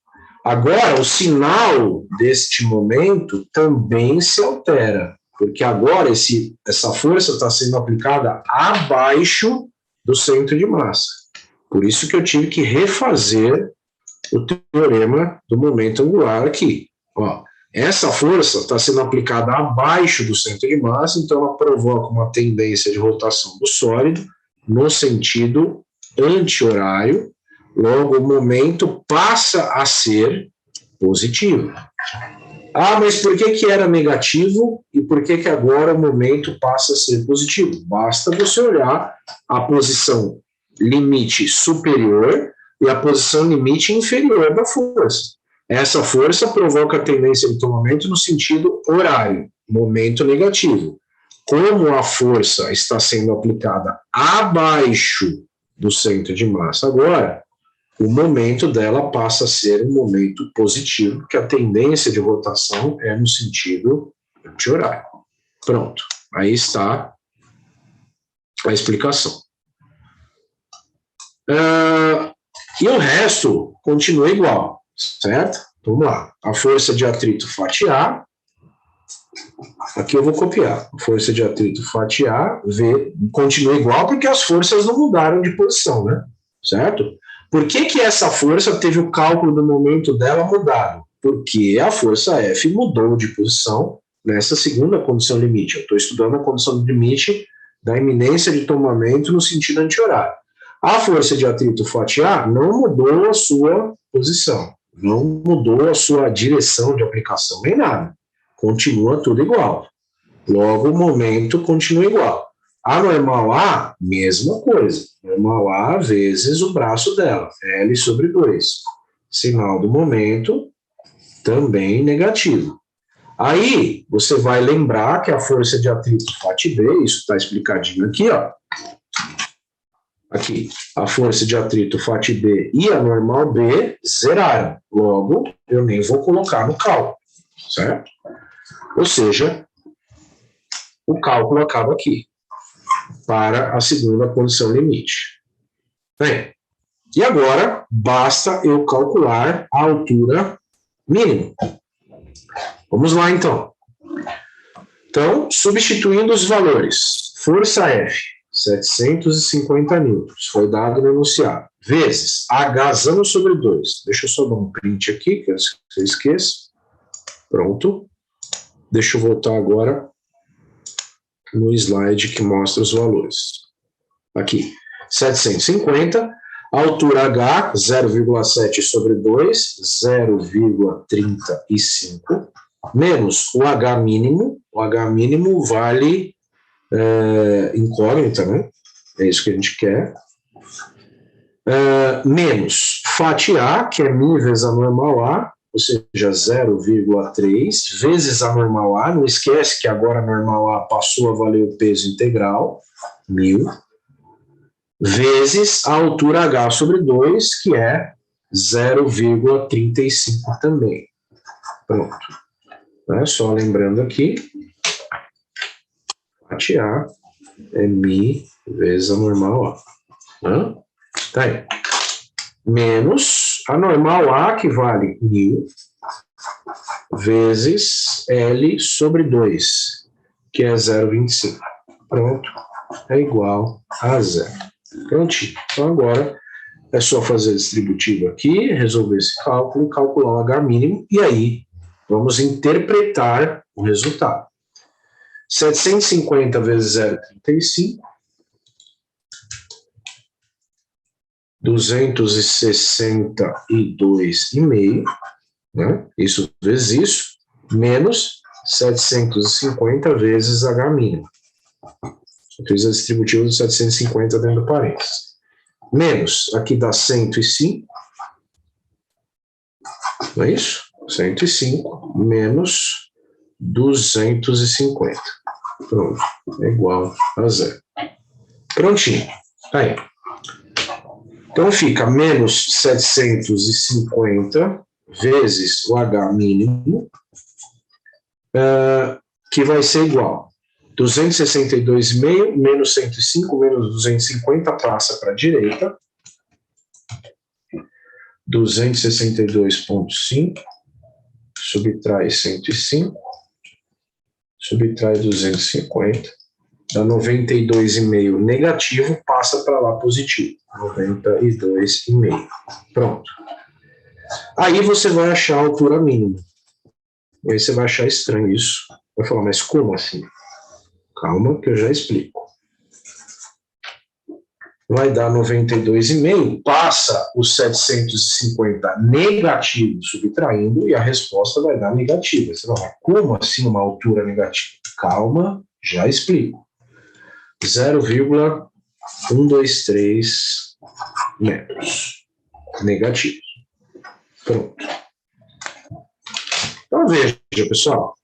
Agora, o sinal deste momento também se altera, porque agora essa força está sendo aplicada abaixo do centro de massa. Por isso que eu tive que refazer o teorema do momento angular aqui. Ó, essa força está sendo aplicada abaixo do centro de massa, então ela provoca uma tendência de rotação do sólido no sentido anti-horário. Logo, o momento passa a ser positivo. Ah, mas por que era negativo e por que agora o momento passa a ser positivo? Basta você olhar a posição limite superior e a posição limite inferior da força. Essa força provoca a tendência de tombamento no sentido horário, momento negativo. Como a força está sendo aplicada abaixo do centro de massa agora, o momento dela passa a ser um momento positivo, porque a tendência de rotação é no sentido anti-horário. Pronto, aí está a explicação. E o resto continua igual, certo? Vamos lá. A força de atrito FAT-A, aqui eu vou copiar. A força de atrito FAT-A continua igual porque as forças não mudaram de posição, né? Certo? Por que essa força teve o cálculo do momento dela mudado? Porque a força F mudou de posição nessa segunda condição limite. Eu estou estudando a condição limite da iminência de tombamento no sentido anti-horário. A força de atrito fatiar não mudou a sua posição, não mudou a sua direção de aplicação, nem nada. Continua tudo igual. Logo, o momento continua igual. A normal A, mesma coisa. Normal A vezes o braço dela, L sobre 2. Sinal do momento, também negativo. Aí, você vai lembrar que a força de atrito FAT B, isso está explicadinho aqui, ó. Aqui, a força de atrito FAT B e a normal B zeraram. Logo, eu nem vou colocar no cálculo, certo? Ou seja, o cálculo acaba aqui, para a segunda condição limite. Bem, e agora, basta eu calcular a altura mínima. Vamos lá, então. Então, substituindo os valores, força F, 750 newtons, foi dado no enunciado, vezes H sobre 2. Deixa eu só dar um print aqui, que eu esqueça. Pronto. Deixa eu voltar agora no slide que mostra os valores. Aqui, 750, altura H, 0,7 sobre 2, 0,35, menos o H mínimo vale incógnita, né? É isso que a gente quer. Menos fatiar, que é μ vezes a normal A, ou seja, 0,3 vezes a normal A, não esquece que agora a normal A passou a valer o peso integral, 1000, vezes a altura H sobre 2, que é 0,35 também. Pronto. Só lembrando aqui, fatiar é μ vezes a normal A. Tá aí. Menos a normal A, que vale 1000, vezes L sobre 2, que é 0,25. Pronto. É igual a 0. Prontinho. Então, agora é só fazer a distributiva aqui, resolver esse cálculo, calcular o H mínimo, e aí vamos interpretar o resultado. 750 vezes 0,35, 262,5, né? Isso vezes isso, menos 750 vezes H mínimo. Eu fiz a distributiva de 750 dentro do parênteses. Menos, aqui dá 105, não é isso? 105 menos 250. Pronto, é igual a 0. Prontinho, aí. Então fica menos 750 vezes o H mínimo, que vai ser igual 262,5 menos 105 menos 250 passa para a direita, 262,5 subtrai 105, subtrai 250, dá 92,5 negativo, passa para lá positivo, 92,5. Pronto. Aí você vai achar a altura mínima. E aí você vai achar estranho isso. Vai falar, mas como assim? Calma que eu já explico. Vai dar 92,5, passa os 750 negativo subtraindo e a resposta vai dar negativa. Você vai falar, como assim uma altura negativa? Calma, já explico. 0,123 metros negativos. Pronto. Então veja, pessoal.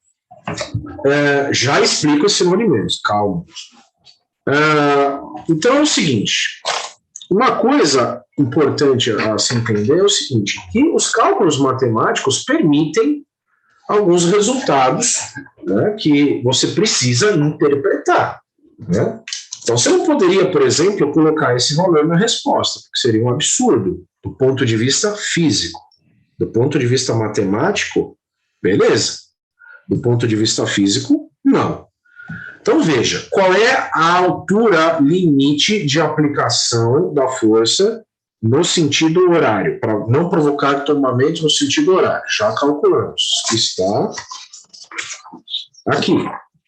Já explico esse sinônimos, calma. Então é o seguinte, uma coisa importante a se entender é o seguinte, que os cálculos matemáticos permitem alguns resultados, né, que você precisa interpretar, né? Então você não poderia, por exemplo, colocar esse valor na resposta, porque seria um absurdo do ponto de vista físico. Do ponto de vista matemático, beleza. Do ponto de vista físico, não. Então, veja, qual é a altura limite de aplicação da força no sentido horário, para não provocar tombamento no sentido horário. Já calculamos. Está aqui,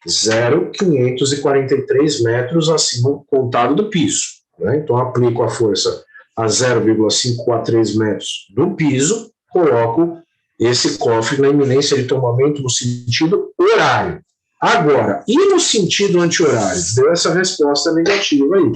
0,543 metros acima contado do piso. Né? Então, aplico a força a 0,543 metros do piso, coloco esse cofre na iminência de tombamento no sentido horário. Agora, e no sentido anti-horário? Deu essa resposta negativa aí.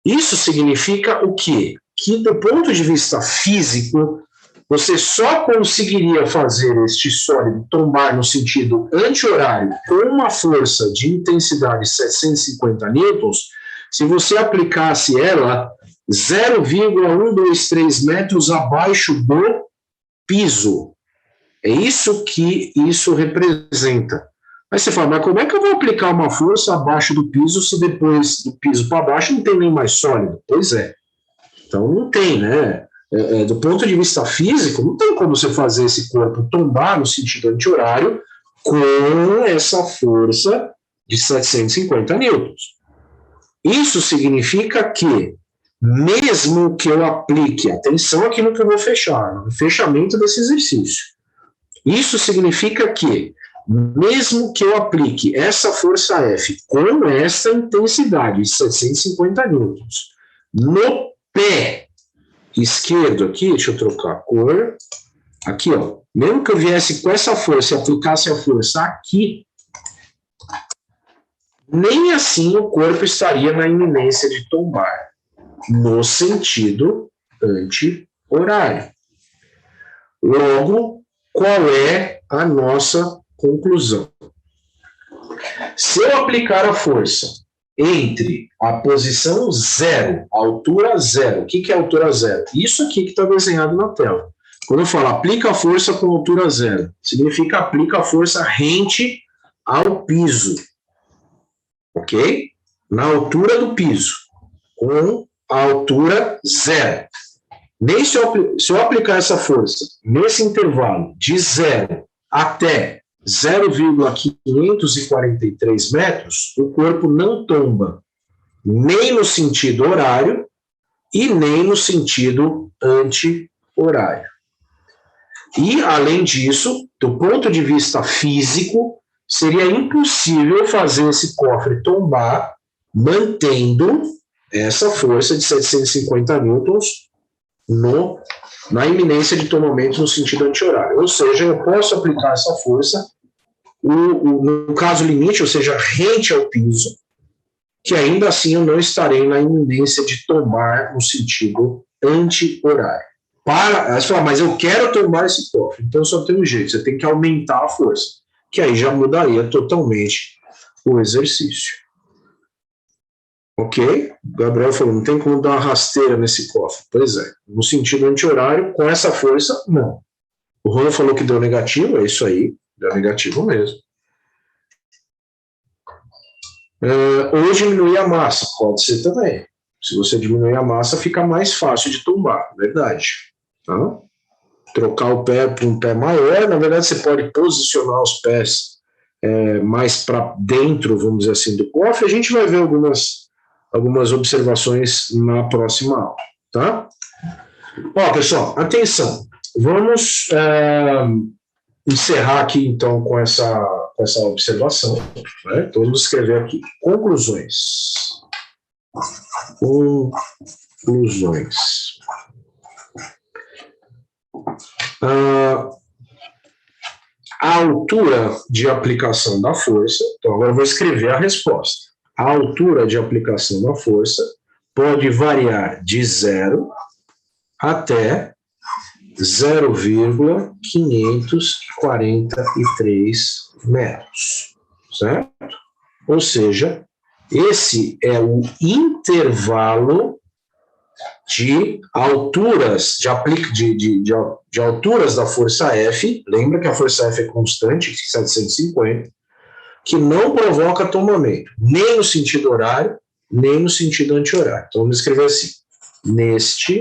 Isso significa o quê? Que do ponto de vista físico, você só conseguiria fazer este sólido tombar no sentido anti-horário com uma força de intensidade 750 newtons se você aplicasse ela 0,123 metros abaixo do piso. É isso que isso representa. Aí você fala, mas como é que eu vou aplicar uma força abaixo do piso se depois do piso para baixo não tem nem mais sólido? Pois é. Então não tem, né? Do ponto de vista físico, não tem como você fazer esse corpo tombar no sentido anti-horário com essa força de 750 newtons. Isso significa que, mesmo que eu aplique, atenção aqui no que eu vou fechar, no fechamento desse exercício, isso significa que, mesmo que eu aplique essa força F com essa intensidade de 750 newtons no pé esquerdo aqui, deixa eu trocar a cor, aqui ó, mesmo que eu viesse com essa força e aplicasse a força aqui, nem assim o corpo estaria na iminência de tombar, no sentido anti-horário. Logo, qual é a nossa conclusão? Se eu aplicar a força entre a posição 0, a altura 0, o que é a altura 0? Isso aqui que está desenhado na tela. Quando eu falo aplica a força com altura 0, significa aplica a força rente ao piso. Ok? Na altura do piso, com a altura 0. Nem se eu aplicar essa força nesse intervalo de 0 até 0,543 metros, o corpo não tomba nem no sentido horário e nem no sentido anti-horário. E, além disso, do ponto de vista físico, seria impossível fazer esse cofre tombar mantendo essa força de 750 newtons na iminência de tombamento no sentido anti-horário. Ou seja, eu posso aplicar essa força no caso limite, ou seja, rente ao piso, que ainda assim eu não estarei na iminência de tombar no sentido anti-horário. Aí você fala, mas eu quero tombar esse cofre, então só tem um jeito, você tem que aumentar a força, que aí já mudaria totalmente o exercício. Ok? O Gabriel falou, não tem como dar uma rasteira nesse cofre. Pois é, no sentido anti-horário, com essa força, não. O Rony falou que deu negativo, é isso aí, deu negativo mesmo. Ou diminuir a massa, pode ser também. Se você diminuir a massa, fica mais fácil de tombar, verdade. Tá? Trocar o pé para um pé maior, na verdade você pode posicionar os pés mais para dentro, vamos dizer assim, do cofre. A gente vai ver algumas observações na próxima aula, tá? Ó, pessoal, atenção. Vamos encerrar aqui, então, com essa observação. Né? Então, vamos escrever aqui. Conclusões. Conclusões. A altura de aplicação da força, então agora eu vou escrever a resposta. A altura de aplicação da força pode variar de 0 até 0,543 metros, certo? Ou seja, esse é o intervalo de alturas de alturas da força F, lembra que a força F é constante, 750, que não provoca tombamento, nem no sentido horário, nem no sentido anti-horário. Então, vamos escrever assim, neste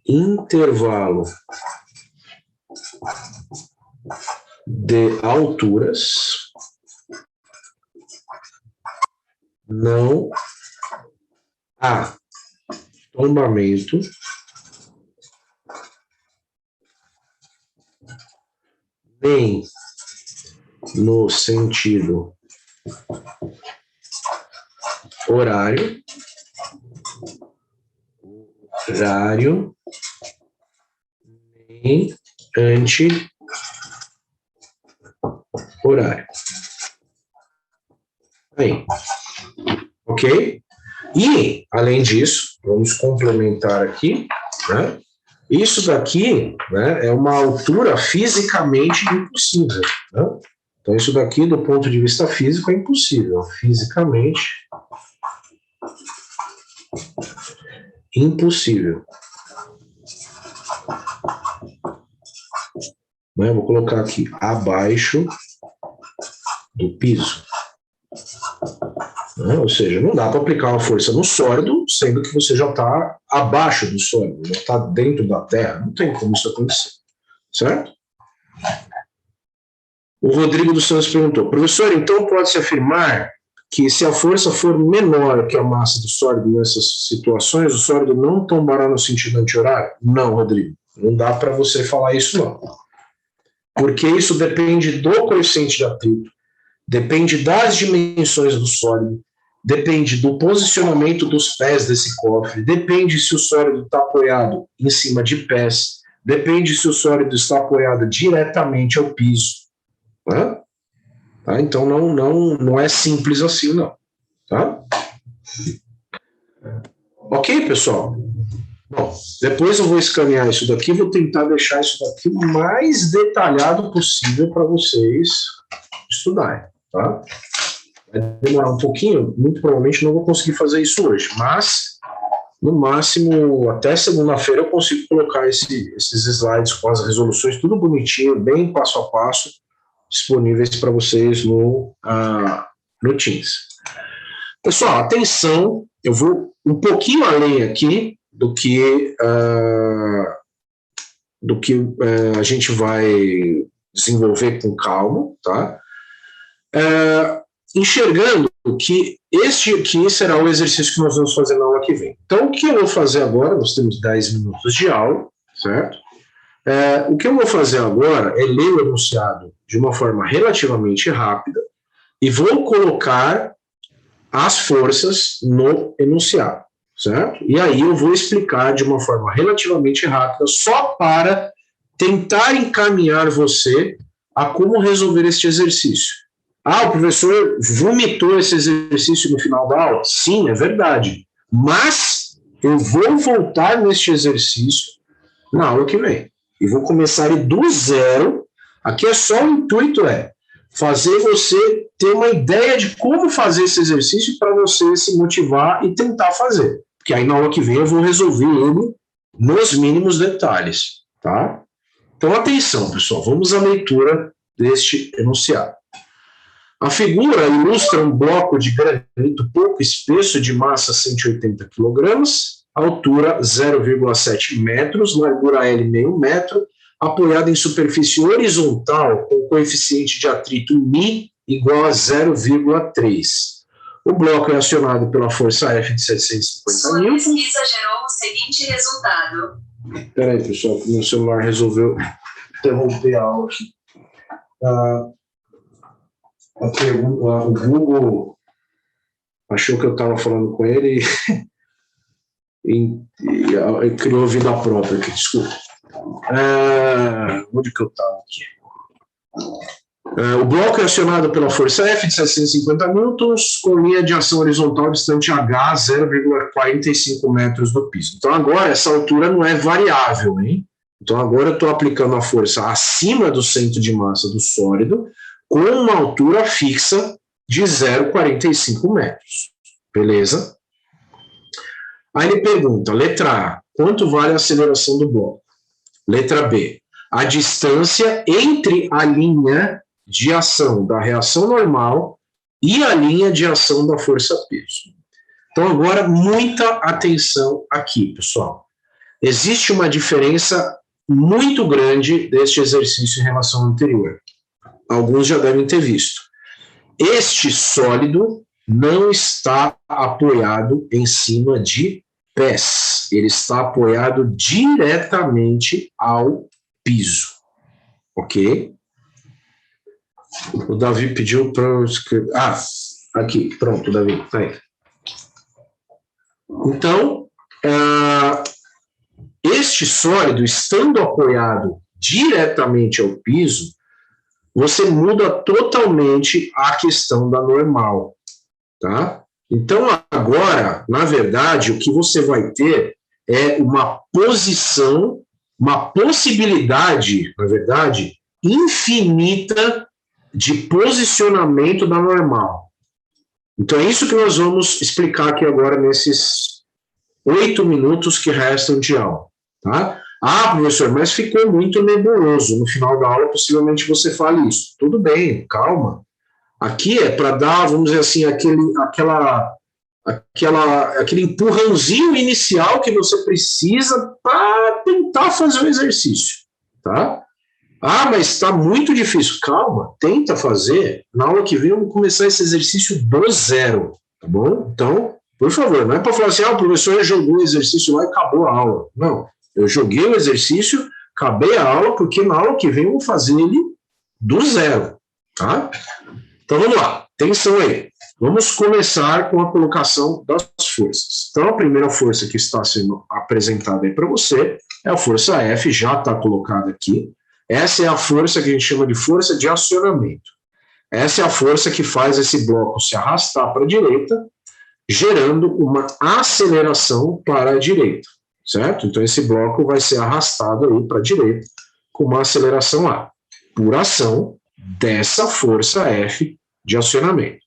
intervalo de alturas não há tombamento nem no sentido horário, nem anti-horário. Aí, ok? E, além disso, vamos complementar aqui, né? Isso daqui, né, é uma altura fisicamente impossível, né? Então, isso daqui, do ponto de vista físico, é impossível. Fisicamente impossível. Né? Vou colocar aqui, abaixo do piso. Né? Ou seja, não dá para aplicar uma força no sólido, sendo que você já está abaixo do sólido, já está dentro da terra. Não tem como isso acontecer. Certo? O Rodrigo dos Santos perguntou, professor, então pode-se afirmar que se a força for menor que a massa do sólido nessas situações, o sólido não tombará no sentido anti-horário? Não, Rodrigo, não dá para você falar isso não. Porque isso depende do coeficiente de atrito, depende das dimensões do sólido, depende do posicionamento dos pés desse cofre, depende se o sólido está apoiado em cima de pés, depende se o sólido está apoiado diretamente ao piso. Né? Tá? Então não é simples assim, não. Tá? Ok, pessoal? Bom, depois eu vou escanear isso daqui, vou tentar deixar isso daqui o mais detalhado possível para vocês estudarem. Tá? Vai demorar um pouquinho, muito provavelmente não vou conseguir fazer isso hoje, mas no máximo até segunda-feira eu consigo colocar esses slides com as resoluções, tudo bonitinho, bem passo a passo, disponíveis para vocês no Teams. Pessoal, atenção, eu vou um pouquinho além aqui do que a gente vai desenvolver com calma, tá? Enxergando que este aqui será o exercício que nós vamos fazer na aula que vem. Então, o que eu vou fazer agora, nós temos 10 minutos de aula, certo? O que eu vou fazer agora é ler o enunciado de uma forma relativamente rápida e vou colocar as forças no enunciado, certo? E aí eu vou explicar de uma forma relativamente rápida, só para tentar encaminhar você a como resolver este exercício. O professor vomitou esse exercício no final da aula? Sim, é verdade. Mas eu vou voltar neste exercício na aula que vem. E vou começar do zero. Aqui é só o intuito fazer você ter uma ideia de como fazer esse exercício para você se motivar e tentar fazer. Porque aí na aula que vem eu vou resolver ele nos mínimos detalhes, tá? Então atenção, pessoal, vamos à leitura deste enunciado. A figura ilustra um bloco de granito pouco espesso de massa 180 kg, altura 0,7 metros, largura L meio metro, apoiado em superfície horizontal com coeficiente de atrito μ igual a 0,3. O bloco é acionado pela força F de 750 N. Sua pesquisa gerou o seguinte resultado. Espera aí, pessoal, que meu celular resolveu interromper a aula aqui. O Google achou que eu estava falando com ele e criou vida própria aqui, desculpa. Onde que eu estava aqui? O bloco é acionado pela força F de 750 newtons com linha de ação horizontal distante H 0,45 metros do piso. Então agora essa altura não é variável, hein? Então agora eu estou aplicando a força acima do centro de massa do sólido com uma altura fixa de 0,45 metros. Beleza? Aí ele pergunta, letra A, quanto vale a aceleração do bloco? Letra B, a distância entre a linha de ação da reação normal e a linha de ação da força-peso. Então agora, muita atenção aqui, pessoal. Existe uma diferença muito grande deste exercício em relação ao anterior. Alguns já devem ter visto. Este sólido não está apoiado em cima de pés. Ele está apoiado diretamente ao piso. Ok? O Davi pediu para eu escrever. Ah, aqui, pronto, Davi, tá aí. Então, este sólido, estando apoiado diretamente ao piso, você muda totalmente a questão da normal, tá? Então, agora, na verdade, o que você vai ter é uma posição, uma possibilidade, na verdade, infinita de posicionamento da normal. Então, é isso que nós vamos explicar aqui agora nesses 8 minutos que restam de aula, tá? Ah, professor, mas ficou muito nebuloso. No final da aula, possivelmente você fale isso. Tudo bem, calma. Aqui é para dar, vamos dizer assim, aquele empurrãozinho inicial que você precisa para tentar fazer o exercício, tá? Ah, mas está muito difícil. Calma, tenta fazer. Na aula que vem, vamos começar esse exercício do zero, tá bom? Então, por favor, não é para falar assim, o professor jogou o exercício lá e acabou a aula. Não, eu joguei o exercício, acabei a aula, porque na aula que vem eu vou fazer ele do zero, tá? Então, vamos lá, atenção aí. Vamos começar com a colocação das forças. Então, a primeira força que está sendo apresentada aí para você é a força F, já está colocada aqui. Essa é a força que a gente chama de força de acionamento. Essa é a força que faz esse bloco se arrastar para a direita, gerando uma aceleração para a direita, certo? Então, esse bloco vai ser arrastado aí para a direita com uma aceleração A, por ação dessa força F de acionamento.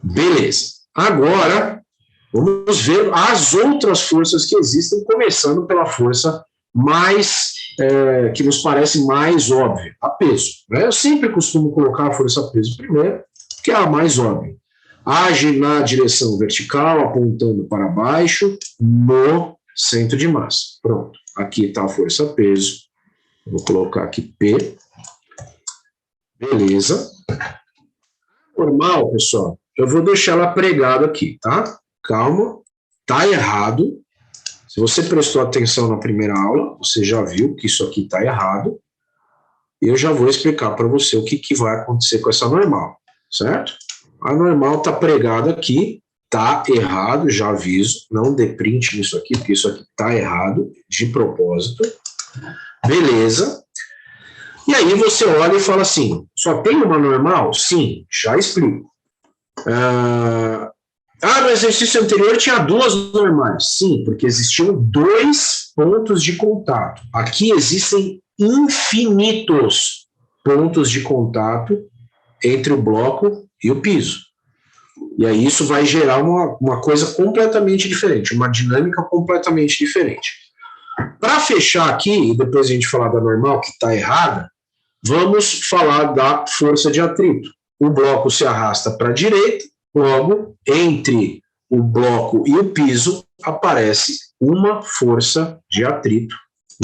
Beleza. Agora, vamos ver as outras forças que existem, começando pela força que nos parece mais óbvia, a peso. Né? Eu sempre costumo colocar a força peso primeiro, que é a mais óbvia. Age na direção vertical, apontando para baixo, no centro de massa. Pronto. Aqui está a força peso. Vou colocar aqui P. Beleza. Normal, pessoal. Eu vou deixar ela pregada aqui, tá? Calma. Tá errado. Se você prestou atenção na primeira aula, você já viu que isso aqui está errado. E eu já vou explicar para você o que vai acontecer com essa normal, certo? A normal está pregada aqui, está errado, já aviso. Não dê print nisso aqui, porque isso aqui está errado, de propósito. Beleza. E aí você olha e fala assim, só tem uma normal? Sim, já explico. No exercício anterior tinha duas normais. Sim, porque existiam 2 pontos de contato. Aqui existem infinitos pontos de contato entre o bloco e o piso. E aí isso vai gerar uma coisa completamente diferente, uma dinâmica completamente diferente. Para fechar aqui, e depois a gente falar da normal, que está errada, vamos falar da força de atrito. O bloco se arrasta para a direita, logo, entre o bloco e o piso, aparece uma força de atrito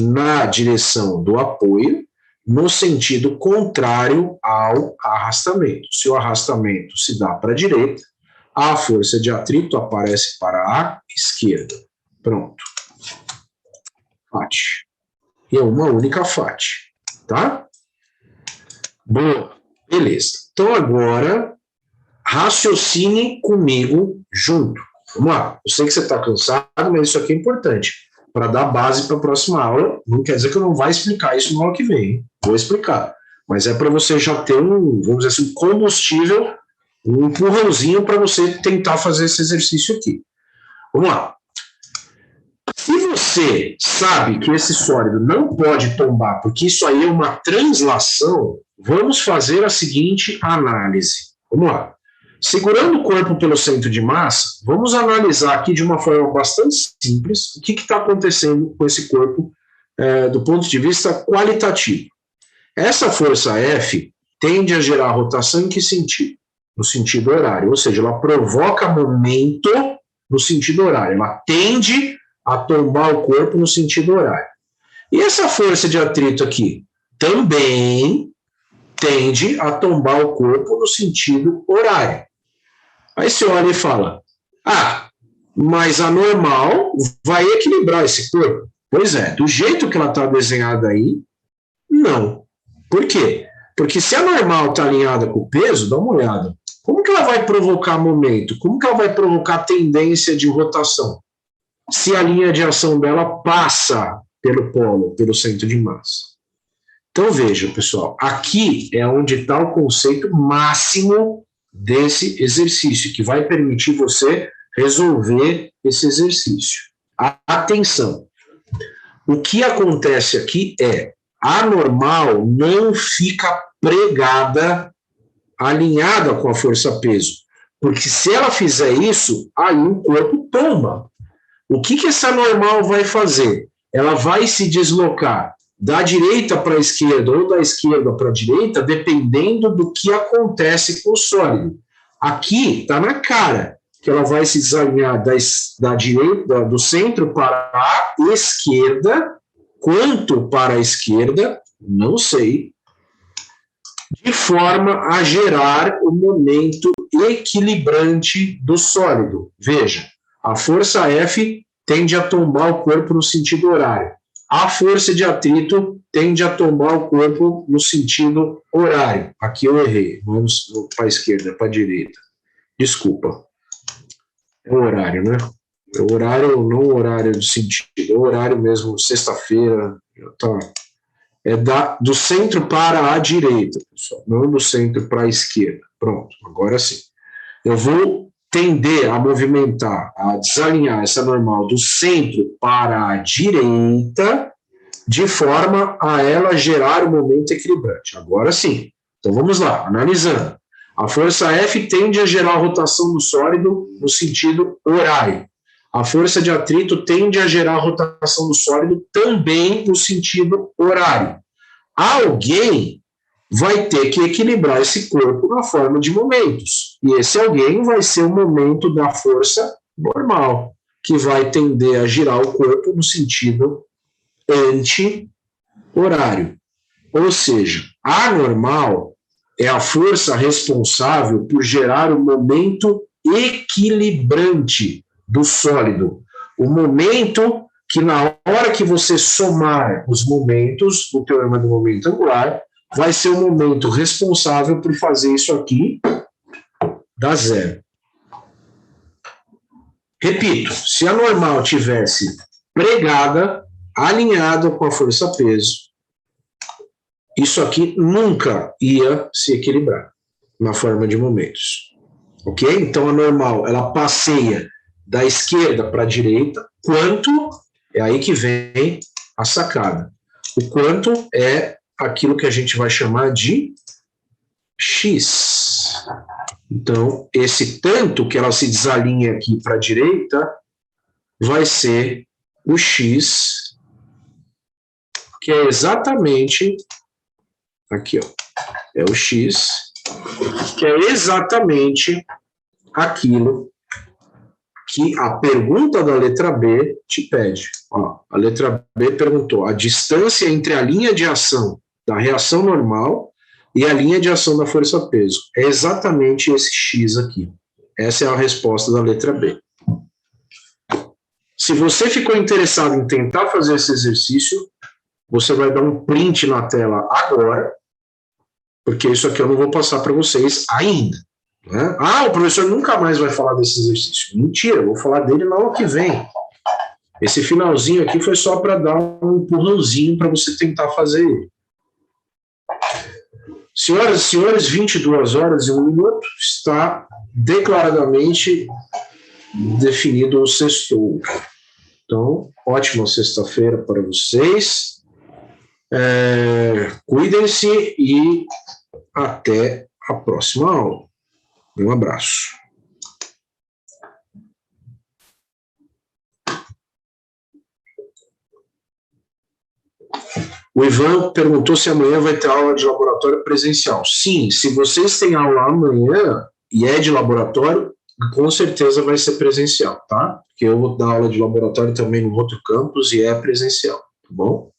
na direção do apoio, no sentido contrário ao arrastamento. Se o arrastamento se dá para a direita, a força de atrito aparece para a esquerda. Pronto. FAT. E é uma única FAT, tá? Boa, beleza. Então agora, raciocine comigo junto. Vamos lá. Eu sei que você está cansado, mas isso aqui é importante. Para dar base para a próxima aula, não quer dizer que eu não vou explicar isso na aula que vem. Hein? Vou explicar. Mas é para você já ter vamos dizer assim, combustível, um empurrãozinho para você tentar fazer esse exercício aqui. Vamos lá. Se você sabe que esse sólido não pode tombar, porque isso aí é uma translação, vamos fazer a seguinte análise. Vamos lá. Segurando o corpo pelo centro de massa, vamos analisar aqui de uma forma bastante simples o que está acontecendo com esse corpo do ponto de vista qualitativo. Essa força F tende a gerar rotação em que sentido? No sentido horário, ou seja, ela provoca momento no sentido horário, ela tende a tombar o corpo no sentido horário. E essa força de atrito aqui também tende a tombar o corpo no sentido horário. Aí você olha e fala, mas a normal vai equilibrar esse corpo. Pois é, do jeito que ela está desenhada aí, não. Por quê? Porque se a normal está alinhada com o peso, dá uma olhada. Como que ela vai provocar momento? Como que ela vai provocar tendência de rotação? Se a linha de ação dela passa pelo polo, pelo centro de massa. Então veja, pessoal, aqui é onde está o conceito máximo desse exercício, que vai permitir você resolver esse exercício. Atenção, o que acontece aqui é, a normal não fica pregada, alinhada com a força-peso, porque se ela fizer isso, aí o corpo tomba. O que essa normal vai fazer? Ela vai se deslocar da direita para a esquerda ou da esquerda para a direita, dependendo do que acontece com o sólido. Aqui está na cara que ela vai se desalinhar da direita, do centro para a esquerda. Quanto para a esquerda, não sei, de forma a gerar o momento equilibrante do sólido. Veja, a força F tende a tombar o corpo no sentido horário. A força de atrito tende a tombar o corpo no sentido horário. Aqui eu errei, não é para a esquerda, é para a direita. Desculpa. É o horário, né? É o horário, não o horário do sentido, é o horário mesmo, sexta-feira. Tá. É do centro para a direita, pessoal, não do centro para a esquerda. Pronto, agora sim. Eu vou tender a movimentar, a desalinhar essa normal do centro para a direita, de forma a ela gerar o momento equilibrante. Agora sim. Então vamos lá, analisando. A força F tende a gerar a rotação do sólido no sentido horário. A força de atrito tende a gerar a rotação do sólido também no sentido horário. Alguém vai ter que equilibrar esse corpo na forma de momentos. E esse alguém vai ser o momento da força normal, que vai tender a girar o corpo no sentido anti-horário. Ou seja, a normal é a força responsável por gerar o momento equilibrante do sólido. O momento que, na hora que você somar os momentos do teorema do momento angular, vai ser o momento responsável por fazer isso aqui dar zero. Repito, se a normal tivesse pregada, alinhada com a força-peso, isso aqui nunca ia se equilibrar na forma de momentos. Ok? Então a normal, ela passeia da esquerda para a direita, quanto é aí que vem a sacada. O quanto é aquilo que a gente vai chamar de X. Então, esse tanto que ela se desalinha aqui para a direita vai ser o X, que é exatamente aqui, ó. É o X, que é exatamente aquilo que a pergunta da letra B te pede. Ó, a letra B perguntou a distância entre a linha de ação da reação normal e a linha de ação da força-peso. É exatamente esse X aqui. Essa é a resposta da letra B. Se você ficou interessado em tentar fazer esse exercício, você vai dar um print na tela agora, porque isso aqui eu não vou passar para vocês ainda. Né? Ah, o professor nunca mais vai falar desse exercício. Mentira, eu vou falar dele na aula que vem. Esse finalzinho aqui foi só para dar um empurrãozinho para você tentar fazer ele. Senhoras e senhores, 22 horas e 1 minuto, está declaradamente definido o sextou. Então, ótima sexta-feira para vocês. Cuidem-se e até a próxima aula. Um abraço. O Ivan perguntou se amanhã vai ter aula de laboratório presencial. Sim, se vocês têm aula amanhã e é de laboratório, com certeza vai ser presencial, tá? Porque eu vou dar aula de laboratório também no outro campus e é presencial, tá bom?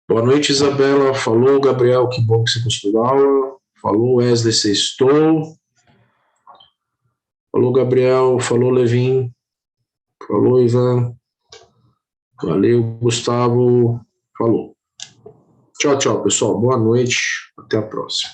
Boa noite, Isabela. Falou, Gabriel, que bom que você gostou da aula. Falou, Wesley, sextou. Falou, Gabriel. Falou, Levin. Falou, Ivan. Valeu, Gustavo. Falou. Tchau, tchau, pessoal. Boa noite. Até a próxima.